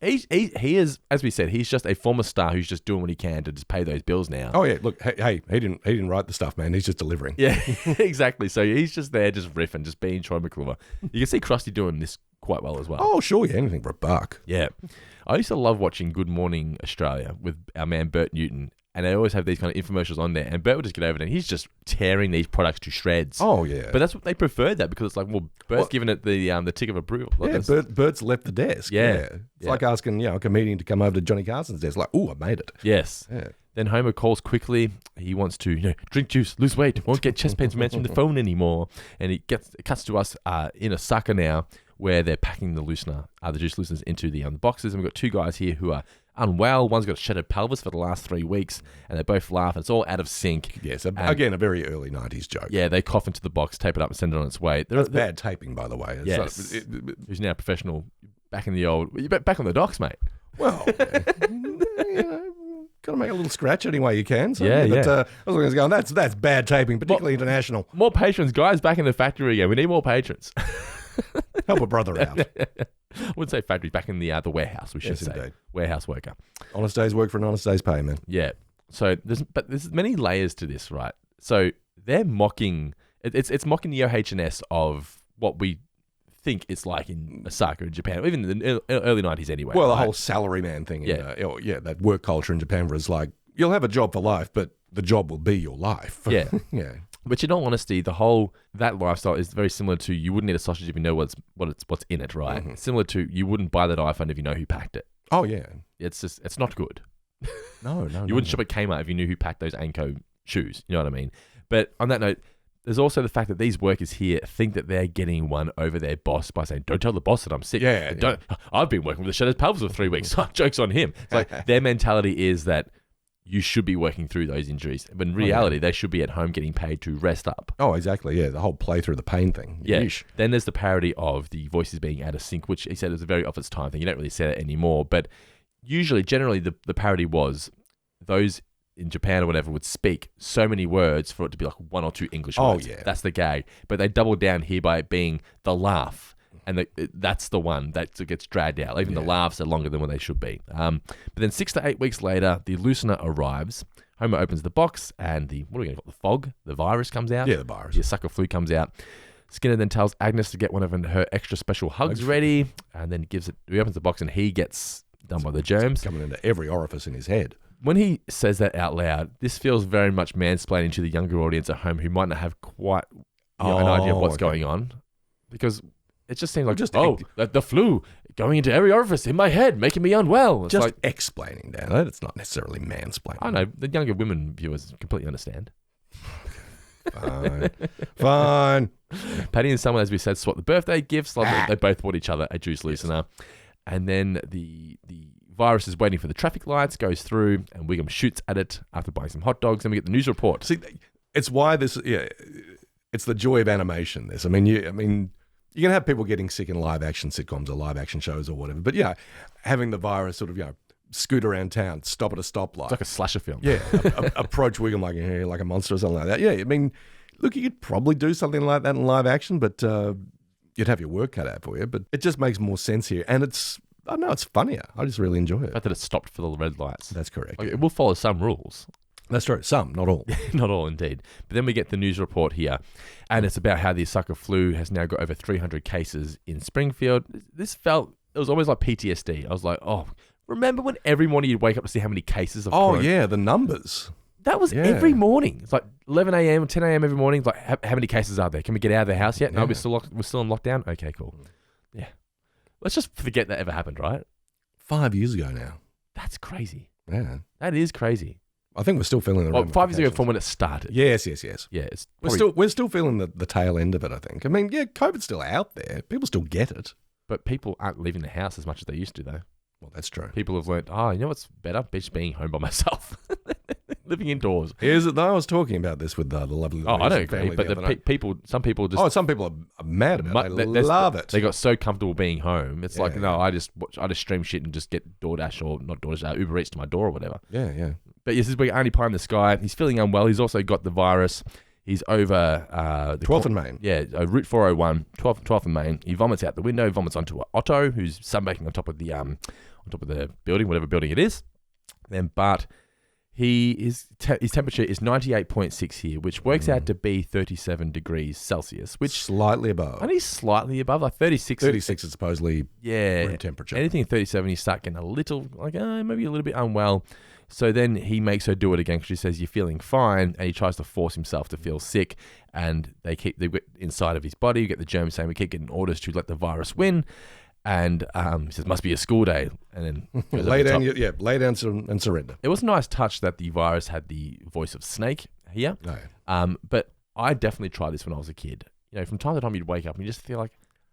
He is, as we said, he's just a former star who's just doing what he can to just pay those bills now. Oh, yeah. Look, hey, he didn't write the stuff, man. He's just delivering. Yeah, exactly. So he's just there just riffing, just being Troy McClure. You can see Krusty doing this quite well as well. Oh, sure. Yeah, anything for a buck. Yeah. I used to love watching Good Morning Australia with our man Bert Newton. And they always have these kind of infomercials on there. And Bert would just get over there and he's just tearing these products to shreds. Oh, yeah. But that's what they preferred that because it's like, well, Bert's giving it the tick of approval. Like Bert's left the desk. Yeah. It's like asking, a comedian to come over to Johnny Carson's desk. Like, oh, I made it. Yes. Yeah. Then Homer calls quickly. He wants to, drink juice, lose weight, won't get chest pains from answering the phone anymore. And it cuts to us in Osaka now where they're packing the loosener, the juice looseners into the boxes. And we've got two guys here who are unwell. One's got a shattered pelvis for the last 3 weeks, and they both laugh. It's all out of sync. Yes, again, a very early 90s joke. Yeah, they cough into the box, tape it up, and send it on its way. That's bad taping, by the way. Yes. Who's now a professional, back on the docks, mate. Well, got to make a little scratch any way you can. So, yeah. I was going, that's bad taping, particularly international. More patrons, guys, back in the factory again. We need more patrons. Help a brother out. I wouldn't say factory, back in the warehouse, we should say. Indeed. Warehouse worker. Honest day's work for an honest day's pay, man. Yeah. So there's many layers to this, right? So they're mocking, it's mocking the OH&S of what we think it's like in Osaka in Japan, or even in the early 90s anyway. Well, the right? whole salaryman thing, that work culture in Japan was like, you'll have a job for life, but the job will be your life. Yeah. Yeah. But in all honesty, that lifestyle is very similar to you wouldn't eat a sausage if you know what's in it, right? Mm-hmm. Similar to you wouldn't buy that iPhone if you know who packed it. Oh, yeah. It's not good. No. You wouldn't shop at Kmart if you knew who packed those Anko shoes. You know what I mean? But on that note, there's also the fact that these workers here think that they're getting one over their boss by saying, "Don't tell the boss that I'm sick." Yeah. I've been working with the Shutters Pals for 3 weeks. Joke's on him. It's like their mentality is that you should be working through those injuries. But in reality, they should be at home getting paid to rest up. Oh, exactly. Yeah, the whole play through the pain thing. Yeah. Yeesh. Then there's the parody of the voices being out of sync, which he said is a very of its time thing. You don't really say that anymore. But generally, the parody was those in Japan or whatever would speak so many words for it to be like one or two English words. Yeah. That's the gag. But they doubled down here by it being the laugh. And that's the one that gets dragged out. Even the laughs are longer than what they should be. But then 6 to 8 weeks later, the loosener arrives. Homer opens the box and the fog, the virus comes out. Yeah, the virus. The Osaka flu comes out. Skinner then tells Agnes to get one of her extra special hugs ready. And then he opens the box and he gets done by the germs. Coming into every orifice in his head. When he says that out loud, this feels very much mansplaining to the younger audience at home who might not have quite an idea of what's going on. Because it just seems like, the flu going into every orifice in my head, making me unwell. It's just like explaining that. It's not necessarily mansplaining. I know, the younger women viewers completely understand. Fine. Patty and Summer, as we said, swap the birthday gifts. They both bought each other a juice loosener. And then the virus is waiting for the traffic lights, goes through, and Wiggum shoots at it after buying some hot dogs. Then we get the news report. See, it's why this. Yeah, it's the joy of animation. This. I mean, you're gonna have people getting sick in live action sitcoms or live action shows or whatever. But having the virus sort of scoot around town, stop at a stoplight. It's like a slasher film. Yeah, approach Wiggum like a monster or something like that. Yeah, I mean, look, you could probably do something like that in live action, but you'd have your work cut out for you. But it just makes more sense here, and it's funnier. I just really enjoy it. The fact that it stopped for the red lights. That's correct. It will follow some rules. That's true. Some, not all. Not all, indeed. But then we get the news report here, and it's about how the Osaka flu has now got over 300 cases in Springfield. It was almost like PTSD. I was like, remember when every morning you'd wake up to see how many cases of corona? Yeah, the numbers. That was every morning. It's like 11 a.m., 10 a.m. every morning. It's like, how many cases are there? Can we get out of the house yet? No, we're still in lockdown? Okay, cool. Yeah. Let's just forget that ever happened, right? 5 years ago now. That's crazy. Yeah. That is crazy. I think we're still feeling the 5 years ago from when it started. Yes. Yeah, We're still feeling the tail end of it, I think. I mean, COVID's still out there. People still get it. But people aren't leaving the house as much as they used to, though. Well, that's true. People have learned, you know what's better? Just being home by myself. Living indoors. Is it though? I was talking about this with the lovely I don't agree, but some people just... some people are mad about it. They love it. They got so comfortable being home. It's like, no, I just stream shit and just get DoorDash or not DoorDash, Uber Eats to my door or whatever. Yeah. But yes, this week, only pie in the sky. He's feeling unwell. He's also got the virus. He's over... the 12th and Main. Yeah, Route 401, 12th and Main. He vomits out the window, vomits onto Otto, who's sunbaking on top of the building, whatever building it is. Then Bart... his temperature is 98.6 here, which works out to be 37 degrees Celsius, which slightly above. Only slightly above, like 36. 36 is supposedly room temperature. Anything 37, you start getting a little, maybe a little bit unwell. So then he makes her do it again because she says, you're feeling fine, and he tries to force himself to feel sick, and they get inside of his body, you get the germs saying, we keep getting orders to let the virus win. And he says, must be a school day. And then lay down and surrender. It was a nice touch that the virus had the voice of Snake here. Oh, yeah. But I definitely tried this when I was a kid. From time to time you'd wake up and you just feel like,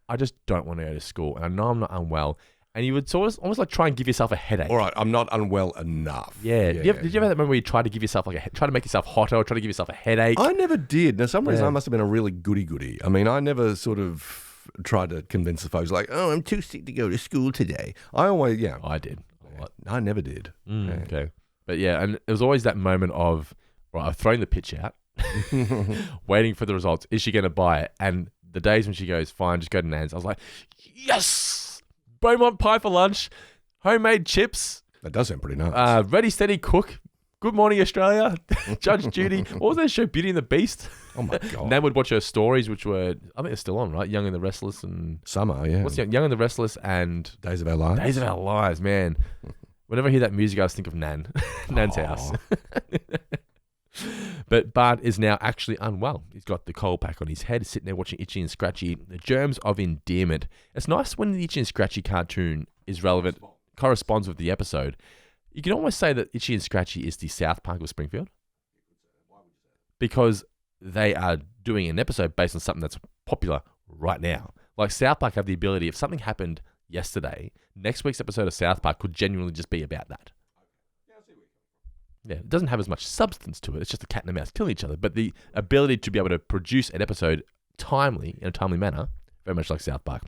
I just don't want to go to school. And I know I'm not unwell. And you would almost like try and give yourself a headache. All right, I'm not unwell enough. Yeah. Did you ever have that moment where you try to give yourself try to make yourself hotter or try to give yourself a headache? I never did. Now, some reason I must have been a really goody-goody. I mean, I never sort of tried to convince the folks like, I'm too sick to go to school today. I always, I did. I never did. Okay. But yeah, and there was always that moment of, I've thrown the pitch out, waiting for the results. Is she going to buy it? And the days when she goes, fine, just go to Nan's, I was like, yes! Beaumont pie for lunch, homemade chips. That does sound pretty nice. Ready, steady, cook. Good Morning Australia, Judge Judy. What was that show, Beauty and the Beast? Oh my God. Nan would watch her stories, which were, I think they're still on, right? Young and the Restless and... Summer, yeah. What's Young and the Restless and... Days of Our Lives. Days of Our Lives, man. Whenever I hear that music, I just think of Nan. Nan's house. But Bart is now actually unwell. He's got the coal pack on his head, sitting there watching Itchy and Scratchy. The germs of endearment. It's nice when the Itchy and Scratchy cartoon is relevant, corresponds with the episode. You can almost say that Itchy and Scratchy is the South Park of Springfield. Because they are doing an episode based on something that's popular right now. Like South Park have the ability, if something happened yesterday, next week's episode of South Park could genuinely just be about that. Yeah, it doesn't have as much substance to it. It's just a cat and a mouse killing each other. But the ability to be able to produce an episode timely, in a timely manner, very much like South Park.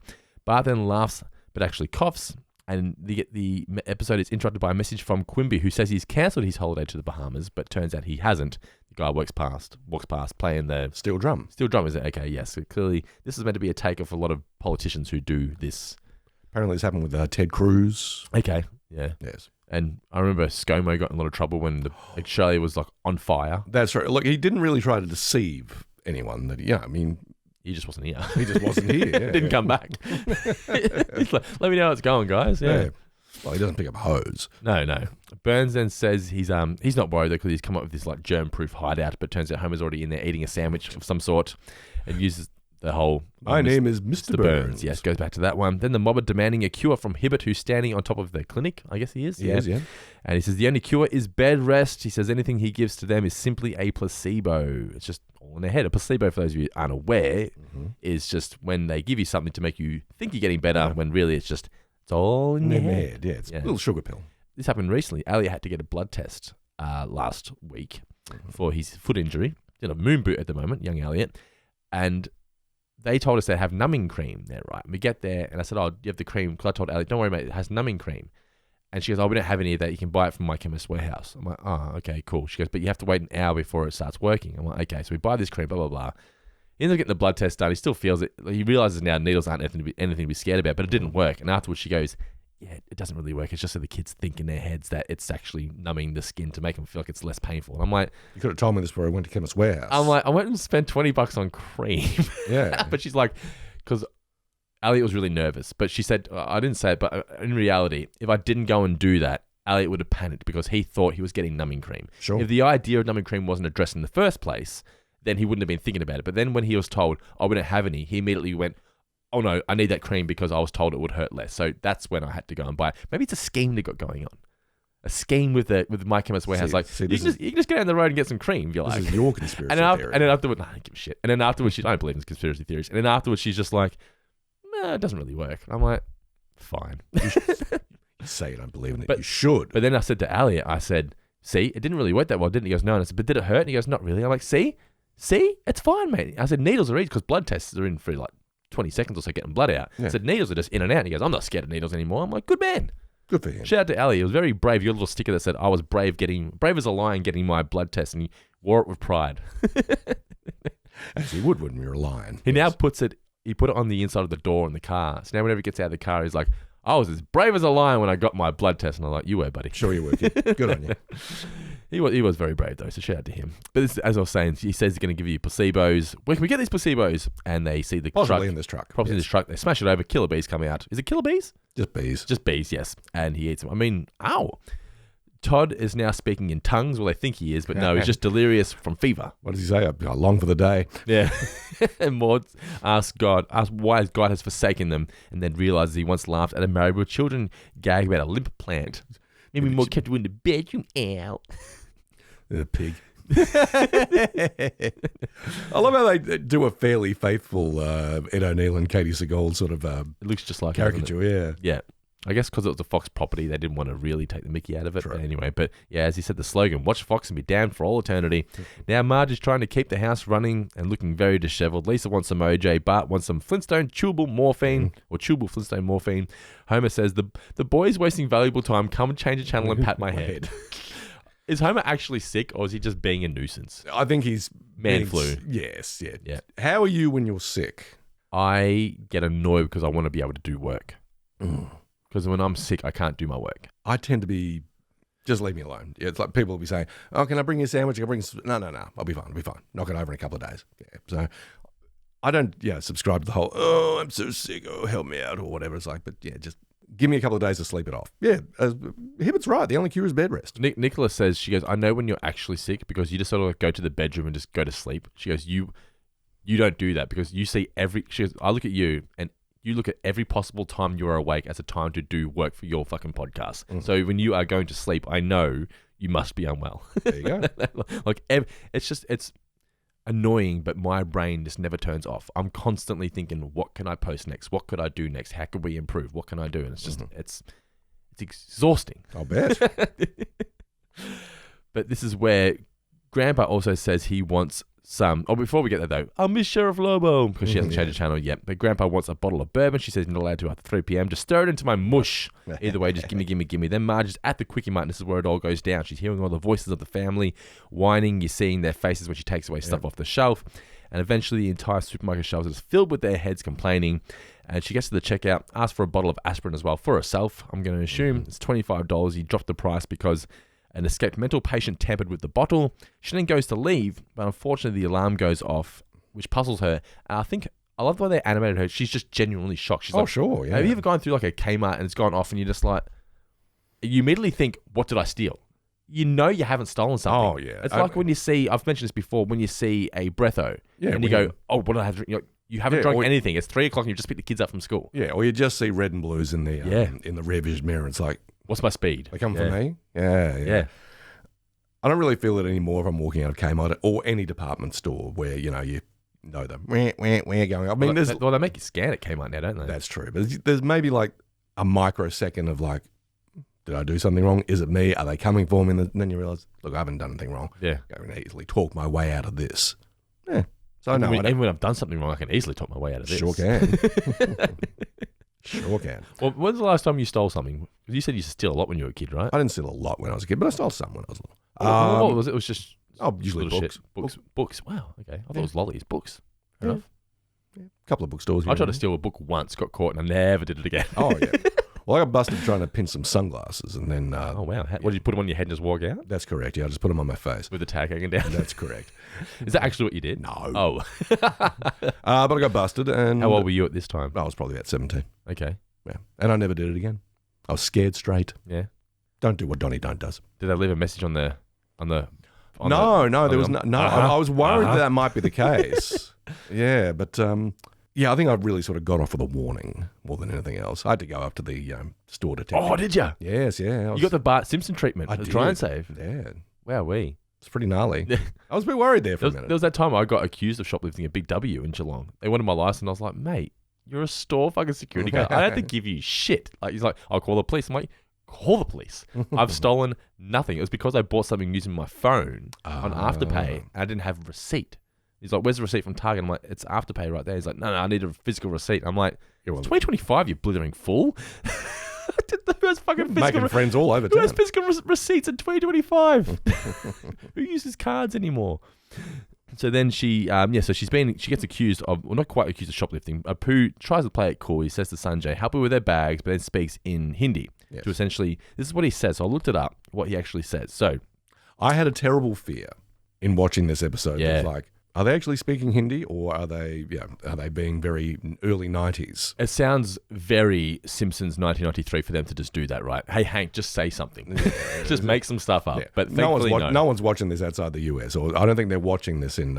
Bart then laughs, but actually coughs. And the episode is interrupted by a message from Quimby, who says he's cancelled his holiday to the Bahamas, but turns out he hasn't. The guy walks past playing the... Steel drum. Steel drum, is it? Okay, yes. So clearly, this is meant to be a take of a lot of politicians who do this. Apparently this happened with Ted Cruz. Okay, yeah. Yes. And I remember ScoMo got in a lot of trouble when Australia was like on fire. That's right. Look, he didn't really try to deceive anyone. That He just wasn't here. He just wasn't here. Yeah, Didn't come back. He's like, let me know how it's going, guys. Yeah. Well, he doesn't pick up hose. No. Burns then says he's not worried though because he's come up with this like germ-proof hideout, but turns out Homer's already in there eating a sandwich of some sort and uses the whole... My name is Mr. Burns. Yes, goes back to that one. Then the mob are demanding a cure from Hibbert, who's standing on top of the clinic. I guess he is. He is, yeah. And he says the only cure is bed rest. He says anything he gives to them is simply a placebo. It's just all in their head. A placebo, for those of you who aren't aware, is just when they give you something to make you think you're getting better, when really it's all in your head. Yeah, it's a little sugar pill. This happened recently. Elliot had to get a blood test last week for his foot injury. In a moon boot at the moment, young Elliot. And they told us they have numbing cream there, right? And we get there, and I said, oh, do you have the cream? Because I told Elliot, don't worry, mate, it has numbing cream. And she goes, oh, we don't have any of that. You can buy it from my chemist warehouse. I'm like, oh, okay, cool. She goes, but you have to wait an hour before it starts working. I'm like, okay, so we buy this cream, blah, blah, blah. He ends up getting the blood test done. He still feels it. He realizes now needles aren't anything to be scared about, but it didn't work. And afterwards she goes, yeah, it doesn't really work. It's just so the kids think in their heads that it's actually numbing the skin to make them feel like it's less painful. And I'm like... You could have told me this before I went to chemist warehouse. I'm like, I went and spent $20 on cream. Yeah. But she's like... Because Elliot was really nervous. But she said, I didn't say it, but in reality, if I didn't go and do that, Elliot would have panicked because he thought he was getting numbing cream. Sure. If the idea of numbing cream wasn't addressed in the first place, then he wouldn't have been thinking about it. But then when he was told, oh, we don't have any, he immediately went, oh no, I need that cream because I was told it would hurt less. So that's when I had to go and buy it. Maybe it's a scheme they got going on. A scheme with my chemist warehouse. You can just get down the road and get some cream if you like. This is your conspiracy theory. And then afterwards, I don't give a shit. And then afterwards, I don't believe in conspiracy theories. And then afterwards, she's just like, nah, it doesn't really work. And I'm like, fine. You say you don't believe in it. You should. But then I said to Elliot, I said, see, it didn't really work that well, didn't it? He goes, no. And I said, but did it hurt? And he goes, not really. I'm like, see, it's fine, mate. I said, needles are easy because blood tests are in for like 20 seconds or so getting blood out. Yeah. I said, needles are just in and out. And he goes, I'm not scared of needles anymore. I'm like, good man. Good for him. Shout out to Ali. It was very brave. Your little sticker that said, I was brave as a lion getting my blood test. And he wore it with pride. As he would when you're a lion. He now put it on the inside of the door in the car. So now whenever he gets out of the car, he's like, I was as brave as a lion when I got my blood test. And I'm like, you were, buddy. Sure you were. Good on you. He was very brave, though, so shout out to him. But this, as I was saying, he says he's going to give you placebos. Where can we get these placebos? And they see the Possibly in this truck. Probably in this truck. They smash it over. Killer bees come out. Is it killer bees? Just bees. Just bees, yes. And he eats them. I mean, ow. Todd is now speaking in tongues. Well, they think he is, but no, he's just delirious from fever. What does he say? I long for the day. Yeah. And Maud asks why God has forsaken them, and then realizes he once laughed at a married with children gag about a limp plant. Maybe Maud kept you in the bedroom. Ow. The pig. I love how they do a fairly faithful Ed O'Neill and Katie Seagal sort of it looks just like caricature, yeah. Yeah. I guess because it was a Fox property, they didn't want to really take the mickey out of it. True. But anyway, yeah, as he said, the slogan, watch Fox and be damned for all eternity. Now Marge is trying to keep the house running and looking very disheveled. Lisa wants some OJ. Bart wants some Flintstone chewable morphine, or chewable Flintstone morphine. Homer says, the boy's wasting valuable time. Come and change the channel and pat my head. Is Homer actually sick, or is he just being a nuisance? I think he's... flu. Yes, yeah. How are you when you're sick? I get annoyed because I want to be able to do work. Because when I'm sick, I can't do my work. I tend to be Just leave me alone. Yeah, it's like people will be saying, "Oh, can I bring you a sandwich? Can I bring you?" No. I'll be fine. Knock it over in a couple of days. Yeah. So I don't, subscribe to the whole, "Oh, I'm so sick. Oh, help me out," or whatever it's like. But yeah, just give me a couple of days to sleep it off. Yeah, Hibbert's right. The only cure is bed rest. Nicola says, she goes, "I know when you're actually sick because you just sort of like go to the bedroom and just go to sleep." She goes, "You don't do that because you see she goes, I look at you and you look at every possible time you are awake as a time to do work for your fucking podcast. Mm-hmm. So when you are going to sleep, I know you must be unwell." There you go. Like, it's annoying, but my brain just never turns off. I'm constantly thinking, what can I post next? What could I do next? How could we improve? What can I do? And it's just, it's exhausting. I'll bet. But this is where Grandpa also says he wants some. Oh, before we get there though, I miss Sheriff Lobo because she hasn't changed the channel yet. But Grandpa wants a bottle of bourbon. She says he's not allowed to after 3 p.m. Just stir it into my mush. Either way, just gimme. Then Marge is at the Quickie Mart, and this is where it all goes down. She's hearing all the voices of the family whining. You're seeing their faces when she takes away stuff off the shelf. And eventually the entire supermarket shelves is filled with their heads complaining. And she gets to the checkout, asks for a bottle of aspirin as well for herself. I'm going to assume it's $25. He dropped the price because an escaped mental patient tampered with the bottle. She then goes to leave, but unfortunately the alarm goes off, which puzzles her. I love the way they animated her. She's just genuinely shocked. She's sure, yeah. Have you ever gone through like a Kmart and it's gone off and you're just like, you immediately think, what did I steal? You know you haven't stolen something. Oh, yeah. It's like when you see, I've mentioned this before, when you see a breatho and you go, oh, what did I have to drink? You haven't drunk anything. It's 3 o'clock and you just picked the kids up from school. Yeah, or you just see red and blues in the rear vision mirror. It's like, what's my speed? They come for me? Yeah. I don't really feel it anymore if I'm walking out of Kmart or any department store where, you know them. Where going? I mean, they make you scan at Kmart now, don't they? That's true. But there's maybe like a microsecond of like, did I do something wrong? Is it me? Are they coming for me? And then you realize, look, I haven't done anything wrong. Yeah. I can easily talk my way out of this. Yeah. So even when I've done something wrong, I can easily talk my way out of this. Sure can. Sure can. Well, when's the last time you stole something? Because you said you used to steal a lot when you were a kid, right? I didn't steal a lot when I was a kid, but I stole some when I was little. What was it? It was just usually books. Books. Wow. Okay. I thought it was lollies. Books. Fair enough. Yeah. A couple of bookstores. I tried to steal a book once, got caught, and I never did it again. Oh yeah. Well, I got busted trying to pin some sunglasses, and then. Oh wow! What did you put them on your head and just walk out? That's correct. Yeah, I just put them on my face with the tag hanging down. That's correct. Is that actually what you did? No. Oh. But I got busted, and how old were you at this time? I was probably about 17. Okay. Yeah, and I never did it again. I was scared straight. Yeah. Don't do what Donnie Don't does. Did they leave a message on the? No, there was no. I was worried that might be the case. Yeah, but I think I really sort of got off with a warning more than anything else. I had to go up to the store detective. Oh, did you? Yes, yeah. You got the Bart Simpson treatment. I did. Try and save. Yeah. Wowee. It's pretty gnarly. I was a bit worried there for a minute. There was that time I got accused of shoplifting at Big W in Geelong. They wanted my license. I was like, mate, you're a store fucking security guard. I don't have to give you shit. Like, he's like, I'll call the police. I'm like, call the police. I've stolen nothing. It was because I bought something using my phone on Afterpay and I didn't have a receipt. He's like, where's the receipt from Target? I'm like, it's Afterpay right there. He's like, no, I need a physical receipt. I'm like, it's 2025, you blithering fool. Who has fucking making friends all over town. Who has physical receipts in 2025? Who uses cards anymore? So then she gets accused of, well, not quite accused of shoplifting. Apu tries to play it cool. He says to Sanjay, help her with their bags, but then speaks in Hindi. Yes. To essentially, this is what he says. So I looked it up, what he actually says. So I had a terrible fear in watching this episode. Yeah. It was like, are they actually speaking Hindi, or are they being very early 90s? It sounds very Simpsons 1993 for them to just do that, right? Hey, Hank, just say something. Just make some stuff up. Yeah. But thankfully, no one's watching this outside the US, or I don't think they're watching this in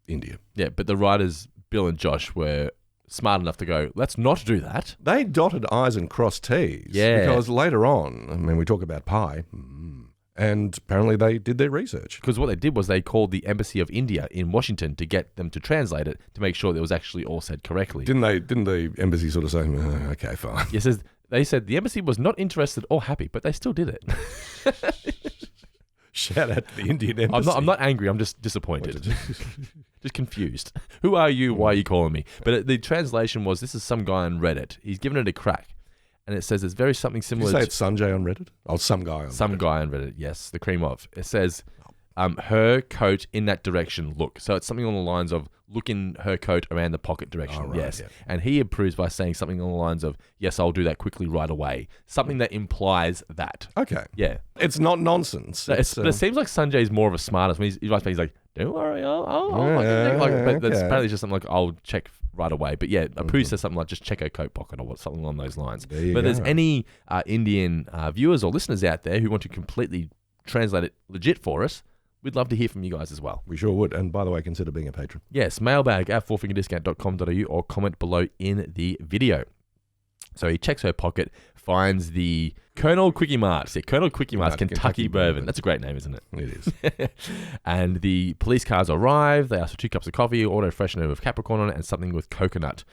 India. Yeah, but the writers, Bill and Josh, were smart enough to go, let's not do that. They dotted I's and crossed T's. Yeah. Because later on, I mean, we talk about pie. And apparently they did their research. Because what they did was they called the Embassy of India in Washington to get them to translate it to make sure that it was actually all said correctly. Didn't the embassy sort of say, okay, fine? Yes, they said the embassy was not interested or happy, but they still did it. Shout out to the Indian embassy. I'm not angry. I'm just disappointed. Just confused. Who are you? Why are you calling me? But the translation was, this is some guy on Reddit. He's given it a crack. And it says it's very something similar. Did you say it's Sanjay on Reddit? Oh, some guy on Reddit. Some guy on Reddit, yes. The cream of. It says, her coat in that direction, look. So it's something along the lines of look in her coat around the pocket direction. Right, yes. yeah. And he approves by saying something along the lines of, yes, I'll do that quickly right away. Something that implies that. Okay. Yeah. It's not nonsense. But it seems like Sanjay's more of a smartest. When he's like, don't worry, I'll but that's apparently just something like, I'll check right away. But yeah, Apu says something like, just check her coat pocket or something along those lines. But there's any Indian viewers or listeners out there who want to completely translate it legit for us, we'd love to hear from you guys as well. We sure would. And by the way, consider being a patron. Yes, mailbag at fourfingerdiscount.com.au or comment below in the video. So he checks her pocket, finds the Colonel Quickie Mart's. Yeah, Colonel Quickie Mart's Kentucky Bourbon. That's a great name, isn't it? It is. And the police cars arrive. They ask for 2 cups of coffee, auto freshener with Capricorn on it, and something with coconut.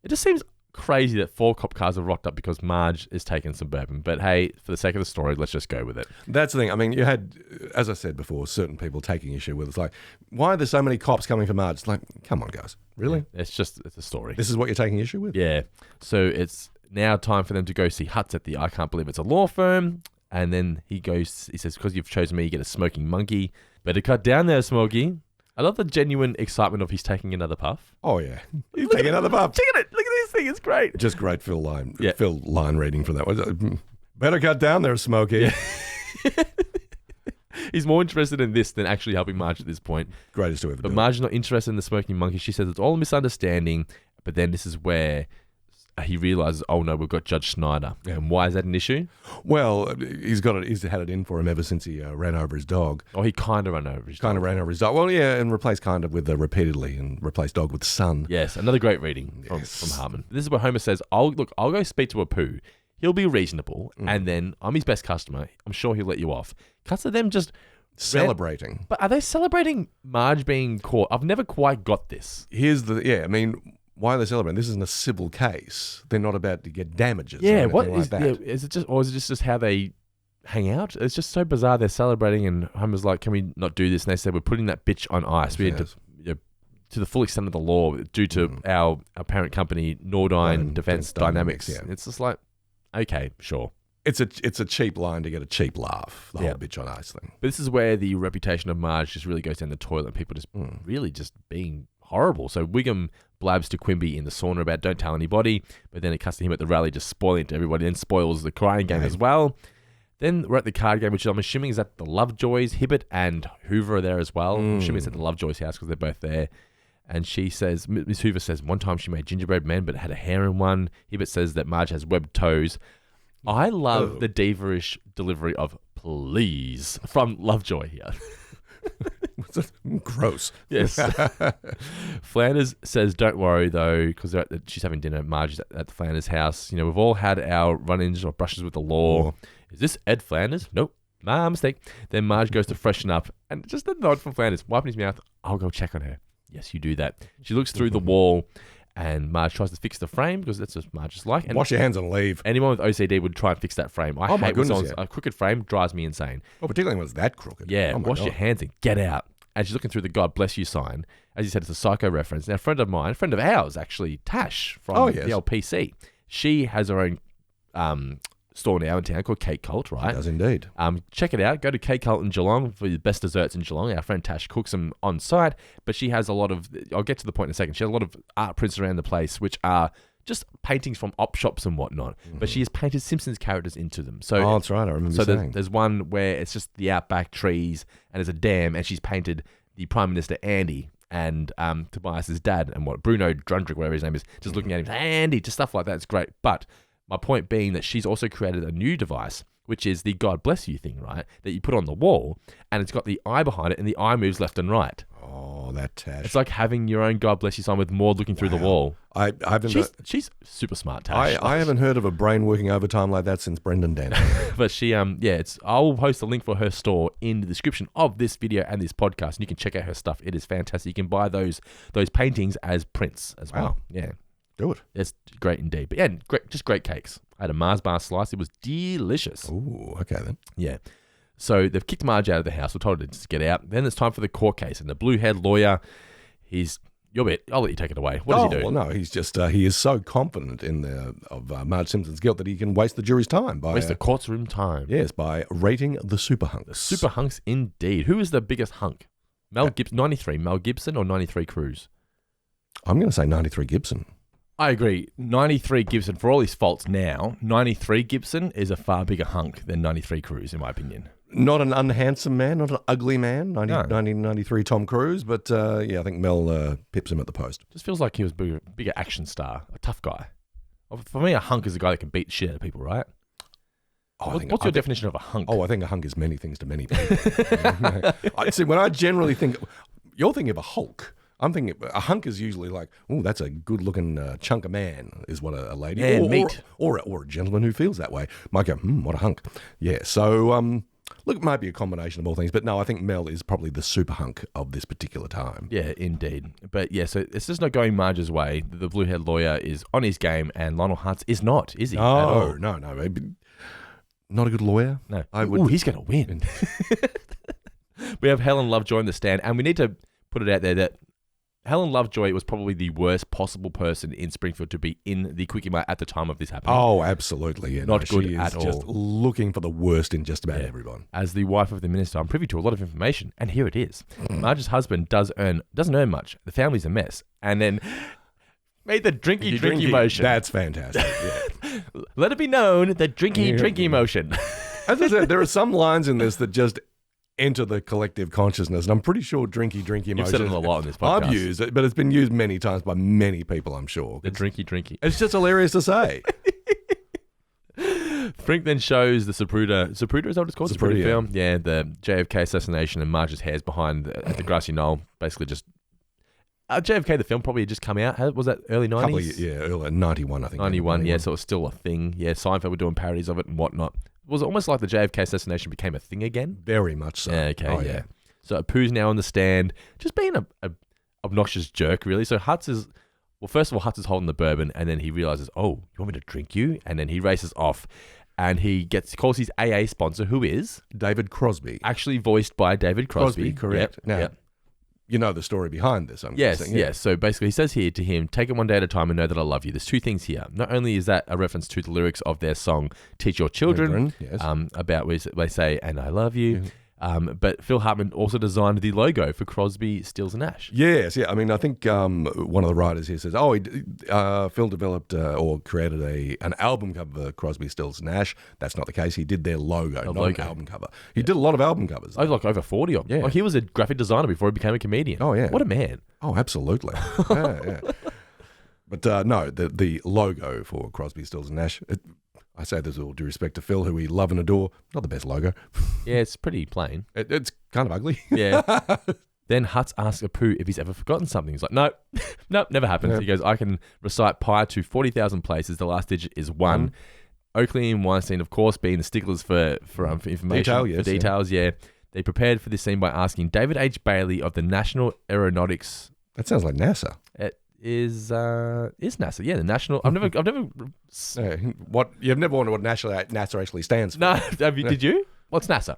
It just seems crazy that 4 cop cars have rocked up because Marge is taking some bourbon. But hey, for the sake of the story, let's just go with it. That's the thing. I mean, you had, as I said before, certain people taking issue with it. It's like, why are there so many cops coming for Marge? It's like, come on, guys. Really? Yeah, it's a story. This is what you're taking issue with? Yeah. So it's now time for them to go see Hutz at the I Can't Believe It's a Law Firm. And then he says, because you've chosen me, you get a smoking monkey. Better cut down there, Smokey. I love the genuine excitement of he's taking another puff. Oh, yeah. He's taking another puff. Check it. Look at this thing. It's great. Just great Phil line. Yeah. Phil line reading from that one. Better cut down there, Smokey. Yeah. He's more interested in this than actually helping Marge at this point. Greatest to ever But do. Marge's not interested in the smoking monkey. She says it's all a misunderstanding. But then this is where he realizes, oh no, we've got Judge Snyder. Yeah. And why is that an issue? Well, he's had it in for him ever since he ran over his dog. Oh, he kind of ran over his dog. Ran over his dog. Well, yeah, and replaced kind of with repeatedly and replaced dog with son. Yes, another great reading from Hartman. This is where Homer says, I'll go speak to Apu. He'll be reasonable. And then I'm his best customer. I'm sure he'll let you off. Cuts to them just celebrating. But are they celebrating Marge being caught? I've never quite got this. Why are they celebrating? This isn't a civil case. They're not about to get damages. Yeah, or anything like that. Yeah, is it just how they hang out? It's just so bizarre. They're celebrating, and Homer's like, "Can we not do this?" And they said, "We're putting that bitch on ice. We had to the full extent of the law due to our parent company, Nordine Defense Dynamics." Yeah. It's just like, okay, sure. It's a cheap line to get a cheap laugh. The whole bitch on ice thing. But this is where the reputation of Marge just really goes down the toilet, and people just really just being horrible. So Wiggum blabs to Quimby in the sauna about don't tell anybody, but then it cuts to him at the rally just spoiling it to everybody, then spoils the crying game as well. Then we're at the card game, which I'm assuming is at the Lovejoys. Hibbert and Hoover are there as well. I'm assuming it's at the Lovejoys house because they're both there. And she says, Miss Hoover says, one time she made gingerbread men, but it had a hair in one. Hibbert says that Marge has webbed toes. I love the diva-ish delivery of please from Lovejoy here. Gross. Yes. Flanders says, don't worry, though, because she's having dinner. Marge is at the Flanders house. We've all had our run-ins or brushes with the law. Is this Ed Flanders? Nope. My mistake. Then Marge goes to freshen up. And just a nod from Flanders, wiping his mouth. I'll go check on her. Yes, you do that. She looks through the wall, and Marge tries to fix the frame because that's what Marge is like. And wash your hands and leave. Anyone with OCD would try and fix that frame. I hate when someone's a crooked frame drives me insane. Oh, particularly when it's that crooked. Yeah, wash your hands and get out. And she's looking through the God bless you sign. As you said, it's a Psycho reference. Now, a friend of ours, actually, Tash from the LPC, she has her own store now in town called Cake Cult, right? She does indeed. Check it out. Go to Cake Cult in Geelong for the best desserts in Geelong. Our friend Tash cooks them on site, but she has a lot of, I'll get to the point in a second, she has a lot of art prints around the place, which are just paintings from op shops and whatnot. But she has painted Simpsons characters into them. So, that's right. I remember saying. There's one where it's just the outback trees and there's a dam, and she's painted the Prime Minister Andy and Tobias's dad and Bruno Drundrick, whatever his name is, just looking at him, Andy, just stuff like that. It's great. But my point being that she's also created a new device, which is the God bless you thing, right? That you put on the wall, and it's got the eye behind it, and the eye moves left and right. Oh, that Tash. It's like having your own God bless you sign with Maud looking through the wall. She's super smart, Tash. I haven't heard of a brain working overtime like that since Brendan Dan. But she, I'll post a link for her store in the description of this video and this podcast, and you can check out her stuff. It is fantastic. You can buy those paintings as prints as well. Yeah. Do it. It's great indeed. But yeah, just great cakes. I had a Mars bar slice. It was delicious. Ooh, okay then. Yeah. So they've kicked Marge out of the house. We're told her to just get out. Then it's time for the court case. And the blue-haired lawyer, he's your bit. I'll let you take it away. What does he do? Well, no, he's just he is so confident of Marge Simpson's guilt that he can waste the jury's time by waste the courtroom time. Yes, by rating the super hunks. Super hunks, indeed. Who is the biggest hunk? Mel Gibson, 93. Mel Gibson or 93 Cruz? I'm going to say 93 Gibson. I agree. 93 Gibson, for all his faults now, 93 Gibson is a far bigger hunk than 93 Cruz, in my opinion. Not an unhandsome man, not an ugly man, 1993 Tom Cruise, but I think Mel pips him at the post. Just feels like he was a bigger action star, a tough guy. For me, a hunk is a guy that can beat the shit out of people, right? What's your definition of a hunk? I think a hunk is many things to many people. See, when I generally think, you're thinking of a Hulk. I'm thinking a hunk is usually like, oh, that's a good-looking chunk of man, is what a lady meat. Or a gentleman who feels that way might go, what a hunk. Yeah, so look, it might be a combination of all things, but no, I think Mel is probably the super hunk of this particular time. Yeah, indeed. But yeah, so it's just not going Marge's way. The blue-haired lawyer is on his game, and Lionel Hutz is not, is he? No. Not a good lawyer. No. He's going to win. We have Helen Lovejoy on the stand, and we need to put it out there that Helen Lovejoy was probably the worst possible person in Springfield to be in the Quickie Mart at the time of this happening. Oh, absolutely. Yeah, not good at all. Just looking for the worst in just about everyone. As the wife of the minister, I'm privy to a lot of information, and here it is. Marge's husband doesn't earn much. The family's a mess. And then made the drinky motion. That's fantastic. Yeah. Let it be known the drinky motion. As I said, there are some lines in this that just enter the collective consciousness, and I'm pretty sure drinky motion. You've said it a lot in this podcast. I've used it, but it's been used many times by many people, I'm sure. The drinky. It's just hilarious to say. Frink then shows the Zapruder is that what it's called? Zapruder film? Yeah, the JFK assassination, and Marge's hair's behind at the grassy knoll. Basically just... JFK, the film, probably had just come out. Was that early 90s? Early 91, I think. 91, yeah, so it was still a thing. Yeah, Seinfeld were doing parodies of it and whatnot. Was it almost like the JFK assassination became a thing again? Very much so. Yeah, okay, yeah. So Apu's now on the stand, just being a obnoxious jerk, really. So Hutz is... Well, first of all, Hutz is holding the bourbon, and then he realizes, oh, you want me to drink you? And then he races off, and he calls his AA sponsor, who is... David Crosby. Actually voiced by David Crosby. Correct. Yep. Now, you know the story behind this, I'm guessing. Yes. So basically, he says here to him, take it one day at a time and know that I love you. There's two things here. Not only is that a reference to the lyrics of their song, Teach Your Children, yes. About where they say, and I love you. But Phil Hartman also designed the logo for Crosby, Stills and Nash. Yes, yeah. I mean, I think one of the writers here says, Phil developed or created an album cover for Crosby, Stills and Nash. That's not the case. He did their logo, an album cover. He did a lot of album covers. Like over 40 of them. Yeah. Like he was a graphic designer before he became a comedian. Oh, yeah. What a man. Oh, absolutely. yeah. But no, the logo for Crosby, Stills and Nash... I say this with all due respect to Phil, who we love and adore. Not the best logo. Yeah, it's pretty plain. It's kind of ugly. Yeah. Then Hutz asks Apu if he's ever forgotten something. He's like, no, never happened. Yep. He goes, I can recite pi to 40,000 places. The last digit is 1. Oakley and Weinstein, of course, being the sticklers for information. Details. They prepared for this scene by asking David H. Bailey of the National Aeronautics. That sounds like NASA. Is NASA? Yeah, the National. I've never. What you've never wondered what NASA actually stands for? No, did you? What's NASA?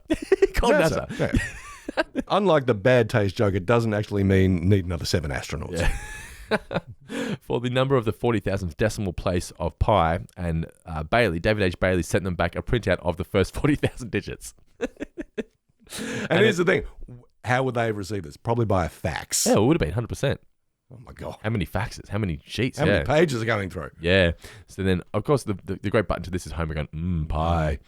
Call NASA. Yeah. Unlike the bad taste joke, it doesn't actually mean need another 7 astronauts. Yeah. For the number of the 40,000th decimal place of pi, and David H. Bailey sent them back a printout of the first 40,000 digits. and here's the thing: how would they have received this? Probably by a fax. Yeah, it would have been 100%. Oh my God. How many faxes? How many sheets? How many pages are going through? Yeah. So then, of course, the great button to this is Homer going, pie.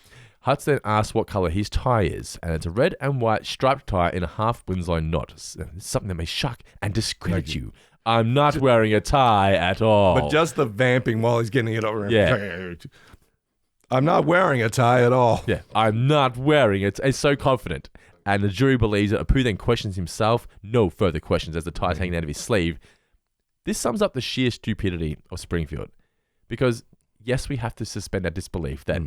Hutz then asks what colour his tie is, and it's a red and white striped tie in a half Winslow knot. It's something that may shock and discredit you. I'm not wearing a tie at all. But just the vamping while he's getting it over. Yeah. I'm not wearing a tie at all. Yeah. I'm not wearing it. It's so confident. And the jury believes it. Apu then questions himself. No further questions as the tie's hanging out of his sleeve. This sums up the sheer stupidity of Springfield. Because, yes, we have to suspend our disbelief that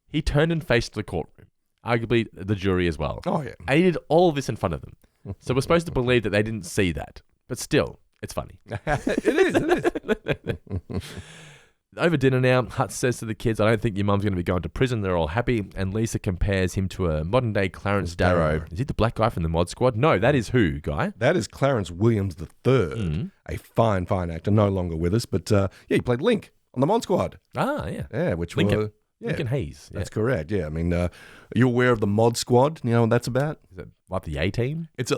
he turned and faced the courtroom. Arguably, the jury as well. Oh, yeah. And he did all of this in front of them. So we're supposed to believe that they didn't see that. But still, it's funny. It is. Over dinner now, Hutz says to the kids, I don't think your mum's going to be going to prison. They're all happy. And Lisa compares him to a modern-day Clarence Darrow. Is he the black guy from the Mod Squad? No, that is who, Guy? That is Clarence Williams III, a fine actor, no longer with us. But he played Link on the Mod Squad. Ah, yeah. Yeah, which Lincoln. Yeah. Lincoln Hayes. Yeah. That's correct, yeah. I mean, are you aware of the Mod Squad? You know what that's about? Is it like the A-Team? It's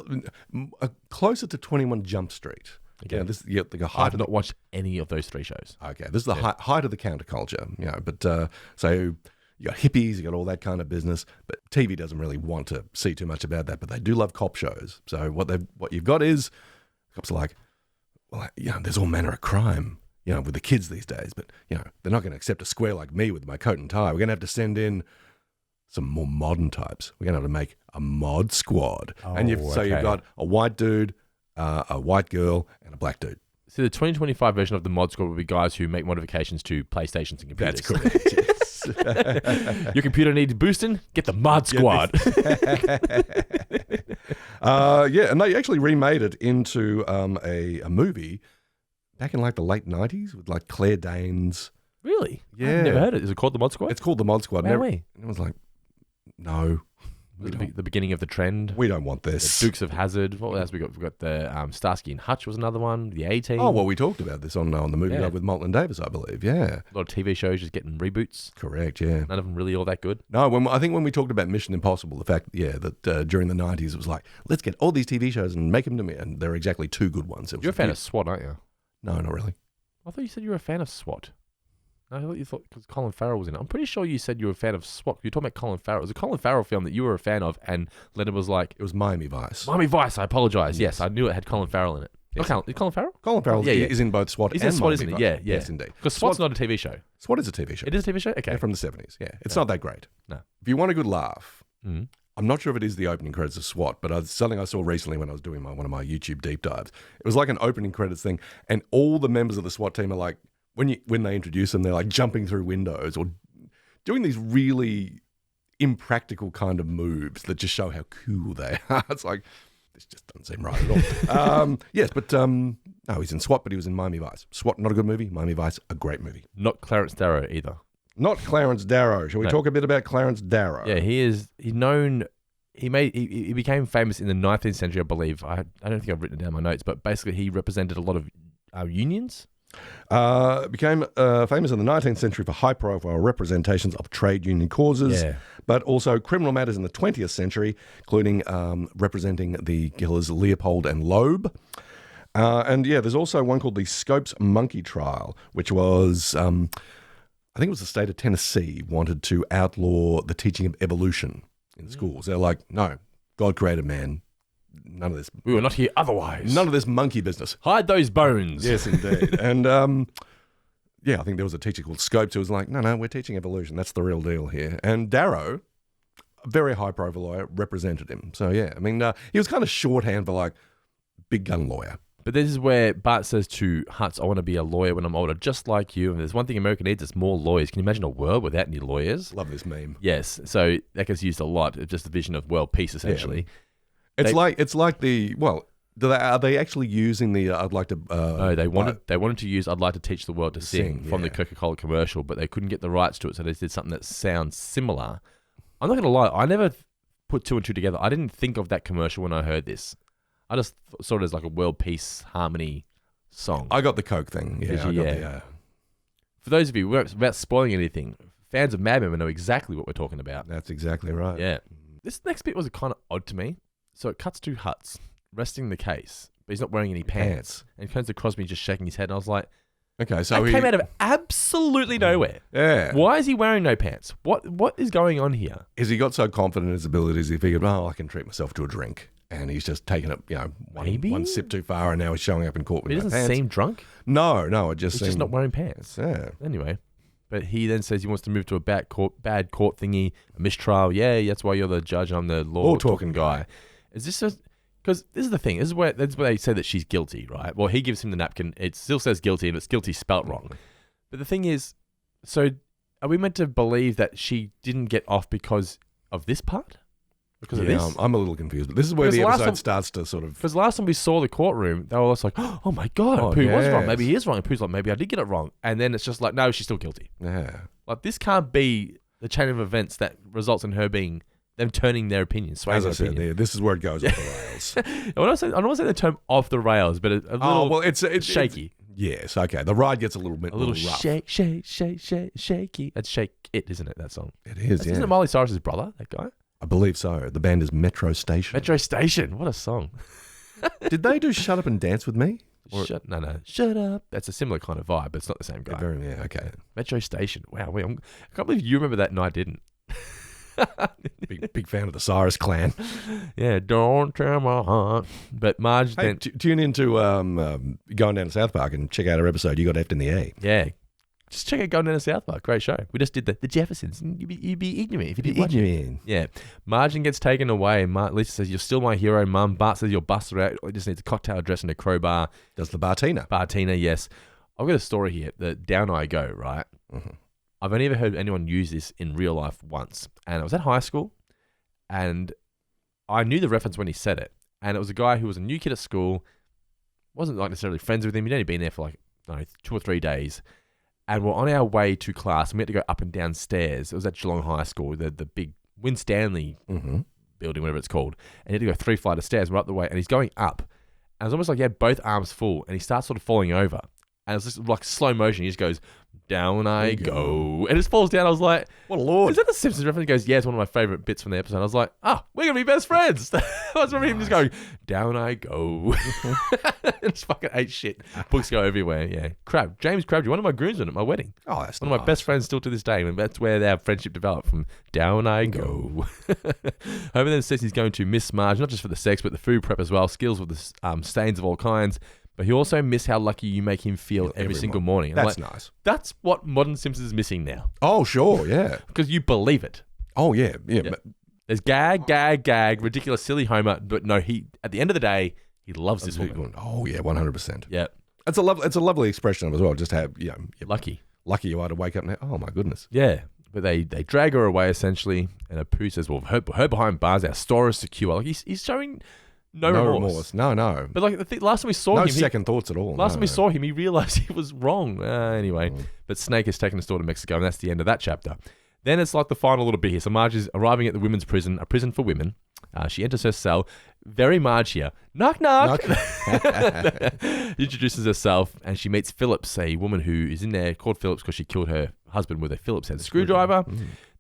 closer to 21 Jump Street. Okay. Yeah, this the height I've not watched any of those 3 shows. Okay, this is the height of the counterculture, you know. But so you got hippies, you got all that kind of business. But TV doesn't really want to see too much about that. But they do love cop shows. So what you've got is cops are like, well, you know, there's all manner of crime, you know, with the kids these days. But you know, they're not going to accept a square like me with my coat and tie. We're going to have to send in some more modern types. We're going to have to make a mod squad. So you've got a white dude, a white girl, and a black dude. So the 2025 version of the Mod Squad will be guys who make modifications to PlayStations and computers. That's correct, yes. Your computer needs boosting? Get the Mod Squad. And they actually remade it into a movie back in like the late 90s with like Claire Danes. Really? Yeah. I've never heard it. Is it called the Mod Squad? It's called the Mod Squad. No way. And it was like, no. The beginning of the trend. We don't want this. The Dukes of Hazzard. What else we got? We got the Starsky and Hutch was another one. The A-Team. Oh, well, we talked about this on the movie Club with Maltland Davis, I believe. Yeah. A lot of TV shows just getting reboots. Correct, yeah. None of them really all that good. No, I think when we talked about Mission Impossible, the fact, that during the 90s, it was like, let's get all these TV shows and make them to me. And they're exactly 2 good ones. You're a fan of SWAT, aren't you? No, not really. I thought you said you were a fan of SWAT. No, I thought you thought because Colin Farrell was in it. I'm pretty sure you said you were a fan of SWAT. You were talking about Colin Farrell. It was a Colin Farrell film that you were a fan of, and Leonard was like... It was Miami Vice. Miami Vice, I apologise. Yes, I knew it had Colin Farrell in it. Yes. Is Colin Farrell? Colin Farrell is in both SWAT and SWAT, Miami isn't Vice. it? Yeah. Yes, indeed. Because SWAT's not a TV show. SWAT is a TV show. It is a TV show? Okay. Yeah, from the 70s, yeah. It's not that great. No. If you want a good laugh, Mm. I'm not sure if it is the opening credits of SWAT, but it's something I saw recently when I was doing one of my YouTube deep dives. It was like an opening credits thing, and all the members of the SWAT team are like, when they introduce them, they're like jumping through windows or doing these really impractical kind of moves that just show how cool they are. It's like, this just doesn't seem right at all. Yes, but no, he's in SWAT, but he was in Miami Vice. SWAT, not a good movie. Miami Vice, a great movie. Not Clarence Darrow either. Not Clarence Darrow. Shall we talk a bit about Clarence Darrow? Yeah, he's known. He became famous in the 19th century, I believe. I don't think I've written it down in my notes, but basically he represented a lot of unions. Became famous in the 19th century for high-profile representations of trade union causes, but also criminal matters in the 20th century, including representing the killers Leopold and Loeb. There's also one called the Scopes Monkey Trial, which was, I think it was the state of Tennessee wanted to outlaw the teaching of evolution in schools. They're like, no, God created man. None of this. We were not here otherwise. None of this monkey business. Hide those bones. Yes, indeed. And I think there was a teacher called Scopes who was like, no, we're teaching evolution. That's the real deal here. And Darrow, a very high-profile lawyer, represented him. So, yeah, I mean, he was kind of shorthand for like big gun lawyer. But this is where Bart says to Hutz, I want to be a lawyer when I'm older, just like you. And there's one thing America needs, it's more lawyers. Can you imagine a world without any lawyers? Love this meme. Yes. So that gets used a lot. It's just a vision of world peace, essentially. Yeah. Are they actually using the I'd like to... no, they wanted to use I'd like to teach the world to sing from the Coca-Cola commercial, but they couldn't get the rights to it, so they did something that sounds similar. I'm not going to lie, I never put 2 and 2 together. I didn't think of that commercial when I heard this. I just saw it as like a world peace harmony song. I got the Coke thing. Yeah, For those of you, without spoiling anything, fans of Mad Men know exactly what we're talking about. That's exactly right. Yeah. This next bit was kind of odd to me. So it cuts to Hutz resting the case, but he's not wearing any pants. And it turns to Crosby just shaking his head, and I was like, okay, so that came out of absolutely nowhere. Yeah. Why is he wearing no pants? What is going on here? Is he got so confident in his abilities, he figured, I can treat myself to a drink. And he's just taken it, one sip too far, and now he's showing up in court with no pants. He doesn't seem drunk. No, he's just not wearing pants. Yeah. Anyway, but he then says he wants to move to a bad court thingy, a mistrial. Yeah, that's why you're the judge. I'm the law talking guy. Is this just because this is the thing? That's where they say that she's guilty, right? Well, he gives him the napkin. It still says guilty, and it's guilty spelt wrong. But the thing is, so are we meant to believe that she didn't get off because of this part? because of this. I'm a little confused. But this is where Because the last episode time- starts to sort of... Because last time we saw the courtroom, they were all like, oh my God, Pooh was wrong. Maybe he is wrong. And Pooh's like, maybe I did get it wrong. And then it's just like, no, she's still guilty. Yeah. Like, this can't be the chain of events that results in her being, them turning their opinion, swaying As I their said, opinion. this is where it goes off the rails. I don't want to say the term off the rails, but a little it's shaky. Yes, okay. The ride gets a little bit rough. Shaky. That's Shake It, isn't it, that song? It is, Isn't it Miley Cyrus's brother, that guy? I believe so. The band is Metro Station. Metro Station. What a song. Did they do Shut Up and Dance With Me? No. Shut up. That's a similar kind of vibe, but it's not the same guy. Okay. Metro Station. Wow. I can't believe you remember that and I didn't. Big fan of the Cyrus clan. Yeah, don't tear my heart. But Marge Hey, then... tune into going down to South Park and check out our episode. You got F in the A. Yeah. Just check out Going Down to South Park. Great show. We just did the Jeffersons. You'd be ignorant if you didn't watch it. Yeah. Margin gets taken away. Lisa says, you're still my hero, Mum. Bart says, you're busted out. He just needs a cocktail dress and a crowbar. Does the Bartina. Bartina, yes. I've got a story here. The Down I Go, right? Mm-hmm. I've only ever heard anyone use this in real life once. And I was at high school. And I knew the reference when he said it. And it was a guy who was a new kid at school. Wasn't like necessarily friends with him. He'd only been there for like, I don't know, 2 or 3 days. And we're on our way to class, and we had to go up and down stairs. It was at Geelong High School, the big Win Stanley building, whatever it's called. And he had to go 3 flights of stairs. We're up the way, and he's going up. And it's almost like he had both arms full, and he starts sort of falling over. And it's just like slow motion. He just goes, down I go. And it just falls down. I was like, what a lord. Is that the Simpsons reference? He goes, yeah, it's one of my favourite bits from the episode. I was like, we're going to be best friends. I was remember him just going, down I go. It's fucking ate shit. Books go everywhere. Yeah. James Crabtree, one of my groomsmen at my wedding. Oh, that's one of my best friends still to this day. And that's where our friendship developed, from down I go. Homer then says he's going to miss Marge, not just for the sex, but the food prep as well. Skills with the stains of all kinds. But he also miss how lucky you make him feel every single morning. That's nice. That's what modern Simpsons is missing now. Oh, sure, yeah. Because you believe it. Oh, yeah. There's gag, ridiculous, silly Homer. But no, at the end of the day, he loves this woman. Oh, yeah, 100%. Yeah. It's a lovely expression of it as well. Just have, you're lucky you are to wake up and, oh, my goodness. Yeah. But they drag her away, essentially. And Apu says, well, her behind bars, our store is secure. Like, he's showing... No remorse. No. But like last time we saw him... No second thoughts at all. Last time we saw him, he realised he was wrong. Anyway, but Snake has taken the store to Mexico, and that's the end of that chapter. Then it's like the final little bit here. So Marge is arriving at the women's prison, a prison for women. She enters her cell. Very Marge here. Knock, knock. Introduces herself, and she meets Phillips, a woman who is in there called Phillips because she killed her husband with a Phillips head screwdriver.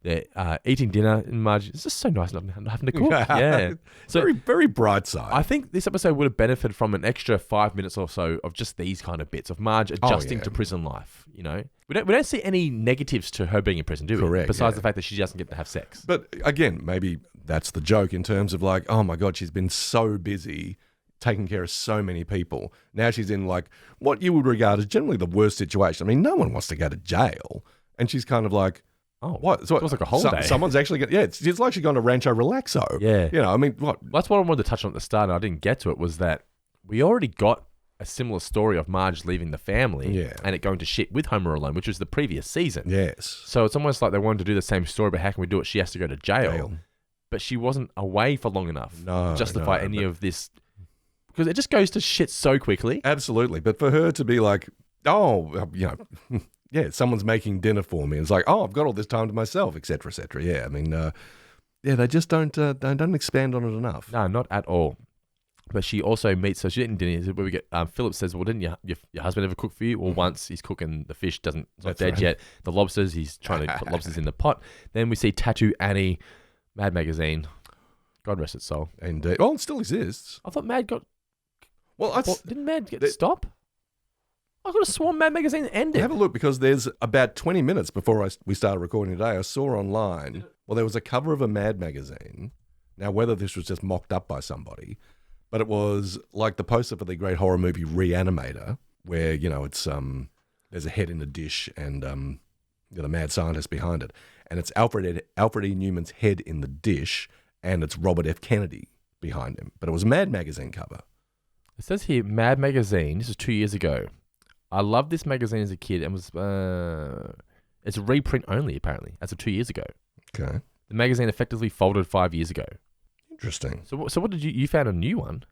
They're eating dinner, and Marge, it's just so nice not having to cook. Yeah. So very, very bright side. I think this episode would have benefited from an extra 5 minutes or so of just these kind of bits of Marge adjusting to prison life. You know, we don't see any negatives to her being in prison, do we? Correct. Besides the fact that she doesn't get to have sex. But again, maybe that's the joke in terms of like, oh my God, she's been so busy taking care of so many people. Now she's in like what you would regard as generally the worst situation. I mean, no one wants to go to jail, and she's kind of like, oh, what? So it was like a holiday. Someone's actually going. Yeah, it's like she's gone to Rancho Relaxo. Yeah, you know, I mean, what? That's what I wanted to touch on at the start, and I didn't get to it. Was that we already got a similar story of Marge leaving the family, and it going to shit with Homer alone, which was the previous season. Yes. So it's almost like they wanted to do the same story, but how can we do it? She has to go to jail. But she wasn't away for long enough to justify any of this, because it just goes to shit so quickly. Absolutely, but for her to be like, oh, you know. Yeah, someone's making dinner for me. It's like, oh, I've got all this time to myself, etc., etc. Yeah, I mean, they just don't expand on it enough. No, not at all. But she also meets, so she didn't dinner. Where we get Philip says, well, didn't your husband ever cook for you? Well, once he's cooking the fish, it's not dead yet. The lobsters, he's trying to put lobsters in the pot. Then we see Tattoo Annie, Mad Magazine. God rest its soul. Indeed. Oh, it still exists. I thought Mad got. Well, didn't Mad stop? I could have sworn Mad Magazine ended. Have a look, because there's about 20 minutes before we started recording today, I saw online, well, there was a cover of a Mad Magazine. Now, whether this was just mocked up by somebody, but it was like the poster for the great horror movie Reanimator, where, you know, it's there's a head in a dish and the mad scientist behind it. And it's Alfred E. Newman's head in the dish, and it's Robert F. Kennedy behind him. But it was a Mad Magazine cover. It says here, Mad Magazine, this was 2 years ago. I loved this magazine as a kid, and was it's a reprint only, apparently, as of 2 years ago. Okay. The magazine effectively folded 5 years ago. Interesting. So what did you found a new one?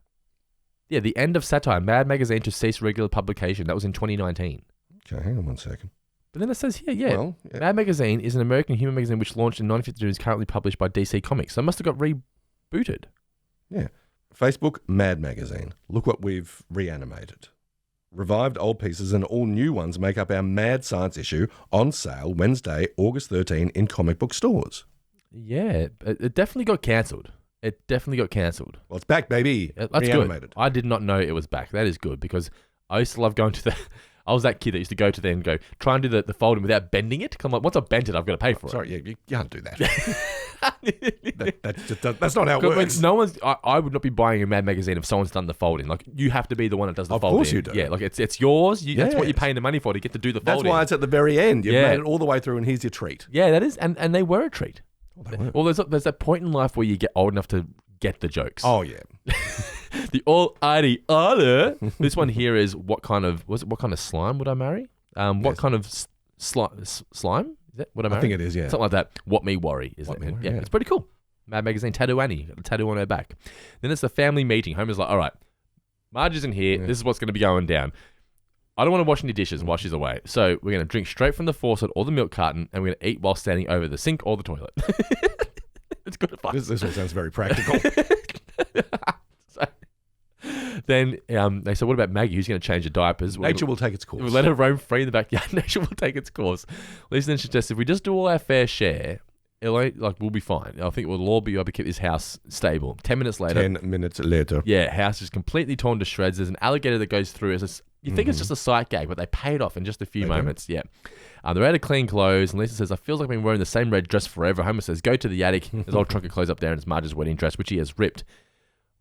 Yeah, the end of satire. Mad magazine to cease regular publication. That was in 2019. Okay, hang on one second. But then it says here, yeah. Well, yeah. Mad magazine is an American humor magazine which launched in 1952 and is currently published by DC Comics. So it must have got rebooted. Yeah. Facebook, Mad Magazine. Look what we've reanimated. Revived old pieces and all new ones make up our Mad Science issue on sale Wednesday, August 13 in comic book stores. Yeah, it definitely got cancelled. Well, it's back, baby. That's reanimated. good. I did not know it was back. That is good because I used to love going to the... I was that kid that used to go to there and go, try and do the folding without bending it. Because I'm like, once I've bent it, I've got to pay for it. Sorry, you can't do that. That's not how it works. No one's. I would not be buying a Mad magazine if someone's done the folding. Like, you have to be the one that does the folding. Of course you do. Yeah, like it's yours. That's what you're paying the money for, to get to do the folding. That's why it's at the very end. You've made it all the way through and here's your treat. Yeah, that is. And they were a treat. Well, there's that point in life where you get old enough to get the jokes. Oh, yeah. The all-arty other. This one here is what kind of slime would I marry? What kind of slime? Is that what I marry? I think it is, yeah. Something like that. What me worry is it? Yeah, it's pretty cool. Mad magazine, Tattoo Annie, got the tattoo on her back. Then it's the family meeting. Homer's like, all right, Marge isn't here. Yeah. This is what's going to be going down. I don't want to wash any dishes while she's away. So we're going to drink straight from the faucet or the milk carton, and we're going to eat while standing over the sink or the toilet. It's good advice. This all sounds very practical. Then they said, what about Maggie? Who's going to change her diapers? Nature will take its course. We'll let her roam free in the backyard. Nature will take its course. Lisa then suggests if we just do all our fair share, we'll be fine. I think we'll all be able to keep this house stable. 10 minutes later. 10 minutes later. Yeah, house is completely torn to shreds. There's an alligator that goes through. You think it's just a sight gag, but they pay it off in just a few moments. Yeah. They're out of clean clothes, and Lisa says, I feel like I've been wearing the same red dress forever. Homer says, go to the attic. There's old trunk of clothes up there, and it's Marge's wedding dress, which he has ripped.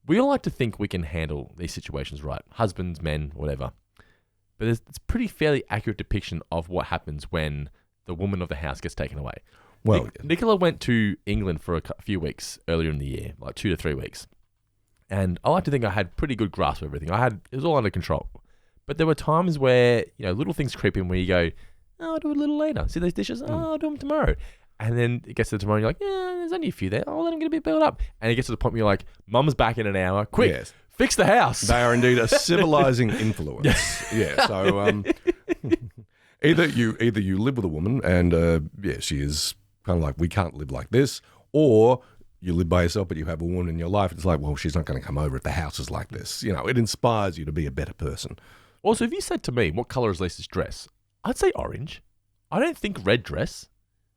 We all like to think we can handle these situations right. Husbands, men, whatever. But it's a pretty fairly accurate depiction of what happens when the woman of the house gets taken away. Well, Nicola went to England for a few weeks earlier in the year, like 2 to 3 weeks. And I like to think I had pretty good grasp of everything. It was all under control. But there were times where, little things creep in where you go, oh, I'll do it a little later. See those dishes? Oh, I'll do them tomorrow. And then it gets to tomorrow and you're like, yeah, there's only a few there. I'll let them get a bit built up. And it gets to the point where you're like, Mum's back in an hour. Quick, fix the house. They are indeed a civilizing influence. Yeah. So either you live with a woman and she is kind of like, we can't live like this, or you live by yourself but you have a woman in your life. It's like, well, she's not going to come over if the house is like this. It inspires you to be a better person. Also, if you said to me, what colour is Lisa's dress? I'd say orange. I don't think red dress.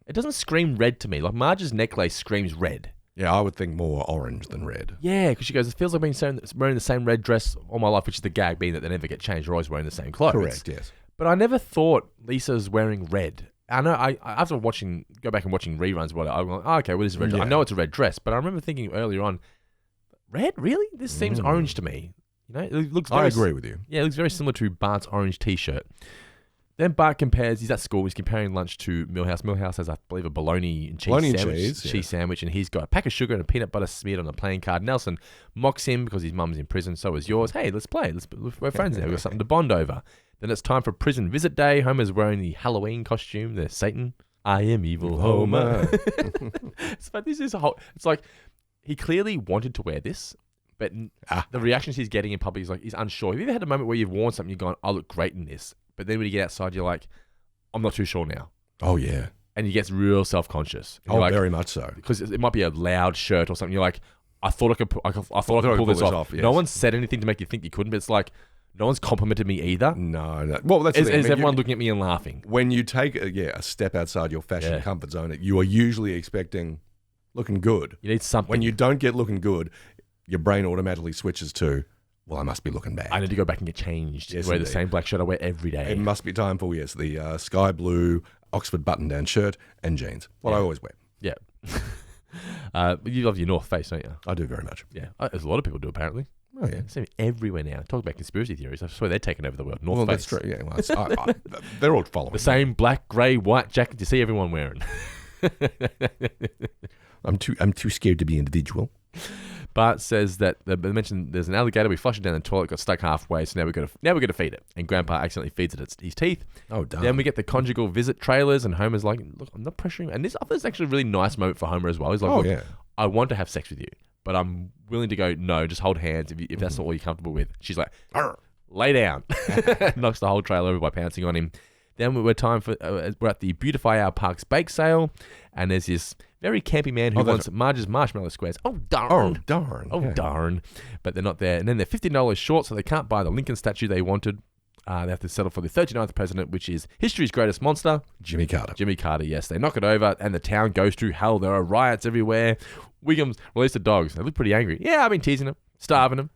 It doesn't scream red to me. Like Marge's necklace screams red. Yeah, I would think more orange than red. Yeah, because she goes, it feels like being wearing the same red dress all my life, which is the gag being that they never get changed. They're always wearing the same clothes. Correct, yes. But I never thought Lisa's wearing red. I know, after go back and watching reruns, I'm like, oh, okay, well, this is red dress. I know it's a red dress, but I remember thinking earlier on, red? Really? This seems orange to me. It looks very, I agree with you. Yeah, it looks very similar to Bart's orange t-shirt. Then Bart he's at school, he's comparing lunch to Millhouse. Millhouse has, I believe, a bologna and cheese sandwich, and he's got a pack of sugar and a peanut butter smeared on a playing card. Nelson mocks him because his mum's in prison, so is yours. Hey, let's play. We're friends now. We've got something to bond over. Then it's time for prison visit day. Homer's wearing the Halloween costume, the Satan. I am evil Homer. It's like he clearly wanted to wear this, but the reactions he's getting in public he's unsure. Have you ever had a moment where you've worn something, you've gone, I look great in this, but then when you get outside, you're like, I'm not too sure now. Oh, yeah. And he gets real self-conscious. Oh, very much so. Because it might be a loud shirt or something. You're like, I thought I could pull this off. Yes. No one said anything to make you think you couldn't, but it's like, no one's complimented me either. No. Well, that's the thing. Is everyone looking at me and laughing? When you take a step outside your fashion comfort zone, you are usually expecting looking good. You need something. When you don't get looking good, your brain automatically switches to, well, I must be looking bad. I need to go back and get changed. Wear the same black shirt I wear every day. It must be time for, the sky blue Oxford button-down shirt and jeans. What I always wear. Yeah. You love your North Face, don't you? I do very much. Yeah. As a lot of people do, apparently. Oh, yeah. It's everywhere now. Talk about conspiracy theories. I swear they're taking over the world. North Face. That's true. Yeah, well, they're all following. The same black, grey, white jacket you see everyone wearing. I'm too scared to be individual. Bart says that they mentioned there's an alligator. We flushed it down the toilet, got stuck halfway, so now we're gonna feed it. And Grandpa accidentally feeds it his teeth. Oh, darn. Then we get the conjugal visit trailers, and Homer's like, "Look, I'm not pressuring." And I thought it's actually a really nice moment for Homer as well. He's like, "Look, I want to have sex with you, but I'm willing to go, no, just hold hands if that's all you're comfortable with. She's like, lay down. Knocks the whole trailer over by pouncing on him. Then we're at the Beautify Our Parks bake sale, and there's this very campy man who wants Marge's marshmallow squares. Oh, darn. Darn. But they're not there. And then they're $15 short, so they can't buy the Lincoln statue they wanted. They have to settle for the 39th president, which is history's greatest monster. Jimmy Carter, yes. They knock it over, and the town goes through hell. There are riots everywhere. Wiggum's released the dogs. They look pretty angry. Yeah, I've been teasing them, starving them.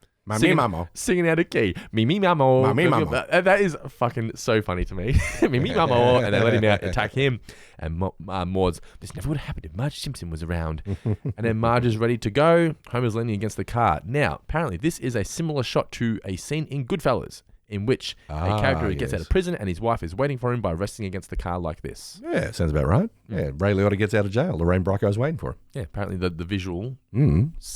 Singing out a key. Me mamo. That is fucking so funny to me. Me mamo. And they let him out, attack him. And Maud's, this never would have happened if Marge Simpson was around. And then Marge is ready to go. Homer's leaning against the car. Now, apparently this is a similar shot to a scene in Goodfellas, in which a character gets out of prison and his wife is waiting for him by resting against the car like this. Yeah, sounds about right. Yeah, Ray Liotta gets out of jail. Lorraine Bracco's waiting for him. Yeah, apparently the visual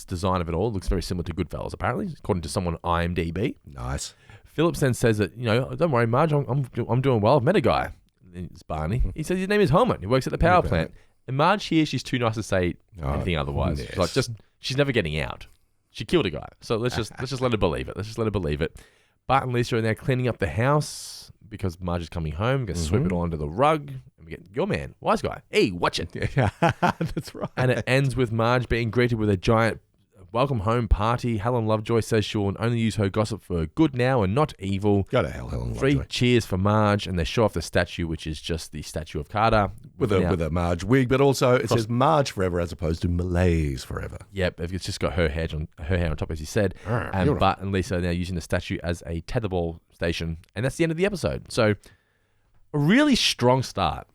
design of it all looks very similar to Goodfellas, apparently, according to someone on IMDb. Nice. Phillips then says that, don't worry, Marge, I'm doing well. I've met a guy. It's Barney. He says his name is Homer. He works at the power plant. And Marge here, she's too nice to say anything otherwise. Yes. She's like, she's never getting out. She killed a guy. So let's just let her believe it. Bart and Lisa are now cleaning up the house because Marge is coming home. Going to sweep it all under the rug. And we get your man, wise guy. Hey, watch it. Yeah, that's right. And it ends with Marge being greeted with a giant welcome home party. Helen Lovejoy says she will only use her gossip for good now and not evil. Go to hell, Helen Lovejoy. 3 cheers for Marge, and they show off the statue, which is just the statue of Carter. With a Marge wig, but also it says Marge forever as opposed to Malaise forever. Yep, it's just got her hair on top, as you said. And Bart and Lisa are now using the statue as a tetherball station, and that's the end of the episode. So, a really strong start.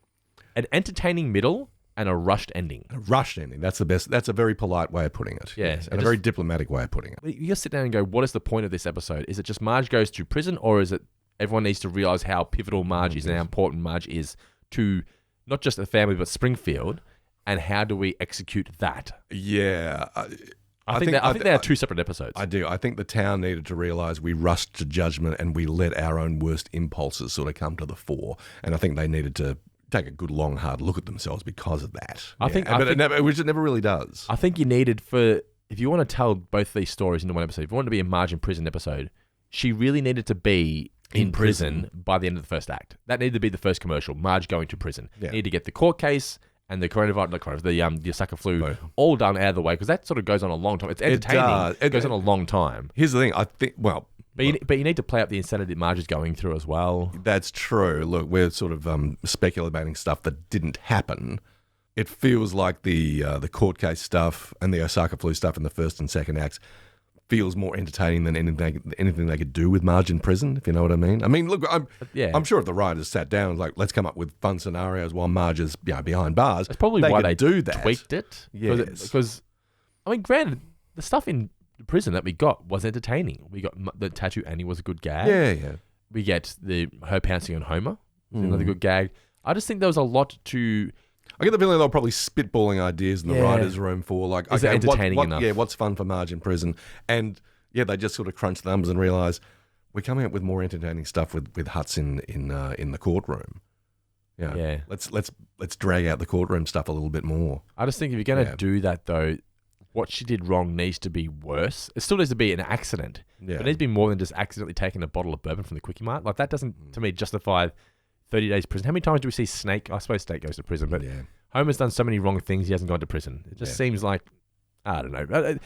An entertaining middle, and a rushed ending. A rushed ending. That's the best. That's a very polite way of putting it. Yeah. Yes, and a very diplomatic way of putting it. You just sit down and go, what is the point of this episode? Is it just Marge goes to prison, or is it everyone needs to realize how pivotal Marge is and how important Marge is to not just the family, but Springfield, and how do we execute that? Yeah. I think they are 2 separate episodes. I do. I think the town needed to realize we rushed to judgment and we let our own worst impulses sort of come to the fore. And I think they needed to take a good, long, hard look at themselves because of that. Which it never really does. I think you needed if you want to tell both these stories into one episode, if you want to be a Marge in prison episode, she really needed to be in prison by the end of the first act. That needed to be the first commercial, Marge going to prison. Yeah. You need to get the court case and the the Osaka flu all done out of the way, because that sort of goes on a long time. It's entertaining. It goes on a long time. Here's the thing. I think, But you need to play up the insanity that Marge is going through as well. That's true. Look, we're sort of speculating stuff that didn't happen. It feels like the court case stuff and the Osaka flu stuff in the first and second acts feels more entertaining than anything they could do with Marge in prison, if you know what I mean. I mean, look, I'm sure if the writers sat down and let's come up with fun scenarios while Marge is behind bars. That's probably why they do that. Tweaked it. Yes. Because, I mean, granted, the stuff in the prison that we got was entertaining. We got the tattoo Annie was a good gag. Yeah. We get her pouncing on Homer, another good gag. I just think there was a lot to... I get the feeling they were probably spitballing ideas in the writer's room for is it entertaining enough? Yeah, what's fun for Marge in prison? And they just sort of crunch the numbers and realise we're coming up with more entertaining stuff with Huts in the courtroom. Yeah. Let's drag out the courtroom stuff a little bit more. I just think if you're going to do that though, what she did wrong needs to be worse. It still needs to be an accident. Yeah. But it needs to be more than just accidentally taking a bottle of bourbon from the Quickie Mart. Like that doesn't, to me, justify 30 days prison. How many times do we see Snake? I suppose Snake goes to prison, but Homer's done so many wrong things, he hasn't gone to prison. It just seems like, I don't know.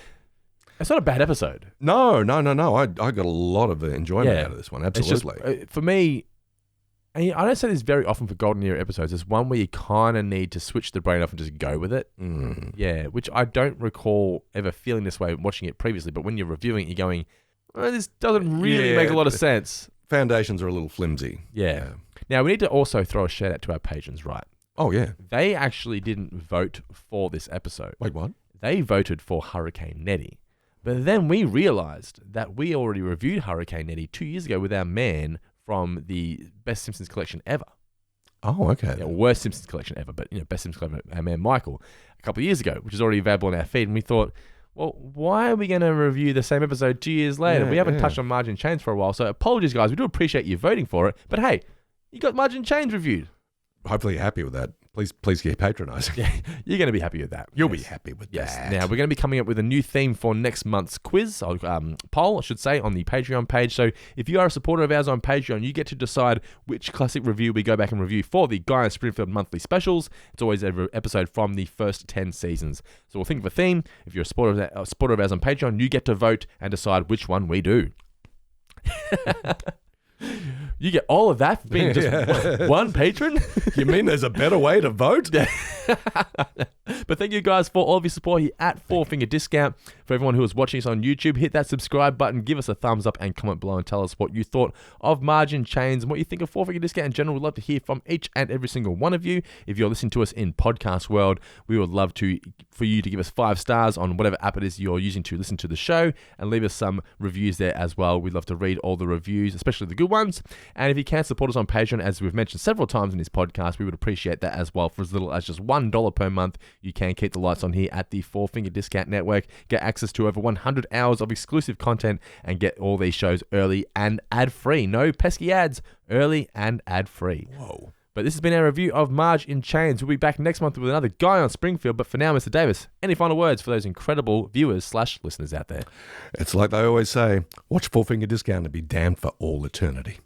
It's not a bad episode. No. I got a lot of enjoyment out of this one. Absolutely. It's just, for me, and I don't say this very often for Golden Era episodes. There's one where you kind of need to switch the brain off and just go with it. Yeah, which I don't recall ever feeling this way watching it previously. But when you're reviewing it, you're going, this doesn't really make a lot of sense. Foundations are a little flimsy. Yeah. Now, we need to also throw a shout out to our patrons, right? Oh, yeah. They actually didn't vote for this episode. Wait, what? They voted for Hurricane Nettie. But then we realized that we already reviewed Hurricane Nettie 2 years ago with our man from the Best Simpsons collection ever. Oh, okay. Yeah, worst Simpsons collection ever, but Best Simpsons collection, our man Michael, a couple of years ago, which is already available on our feed. And we thought, well, why are we going to review the same episode 2 years later? We haven't touched on Marge In Chains for a while, so apologies, guys. We do appreciate you voting for it. But hey, you got Marge In Chains reviewed. Hopefully you're happy with that. Please keep patronising. Yeah, you're going to be happy with that. You'll be happy with Yes. that. Now, we're going to be coming up with a new theme for next month's quiz, or poll, I should say, on the Patreon page. So if you are a supporter of ours on Patreon, you get to decide which classic review we go back and review for the Guy in Springfield monthly specials. It's always every episode from the first 10 seasons. So we'll think of a theme. If you're a supporter of ours on Patreon, you get to vote and decide which one we do. You get all of that for being just one patron? You mean there's a better way to vote? But thank you guys for all of your support here at Four Finger Discount. For everyone who is watching us on YouTube, hit that subscribe button, give us a thumbs up, and comment below and tell us what you thought of Marge In Chains and what you think of Four Finger Discount in general. We'd love to hear from each and every single one of you. If you're listening to us in podcast world, we would love for you to give us 5 stars on whatever app it is you're using to listen to the show, and leave us some reviews there as well. We'd love to read all the reviews, especially the good ones. And if you can support us on Patreon, as we've mentioned several times in this podcast, we would appreciate that as well. For as little as just $1 per month, you can keep the lights on here at the Four Finger Discount Network, get access to over 100 hours of exclusive content, and get all these shows early and ad-free. No pesky ads, early and ad-free. Whoa. But this has been our review of Marge In Chains. We'll be back next month with another Guy on Springfield. But for now, Mr. Davis, any final words for those incredible viewers/listeners out there? It's like they always say, watch Four Finger Discount and be damned for all eternity.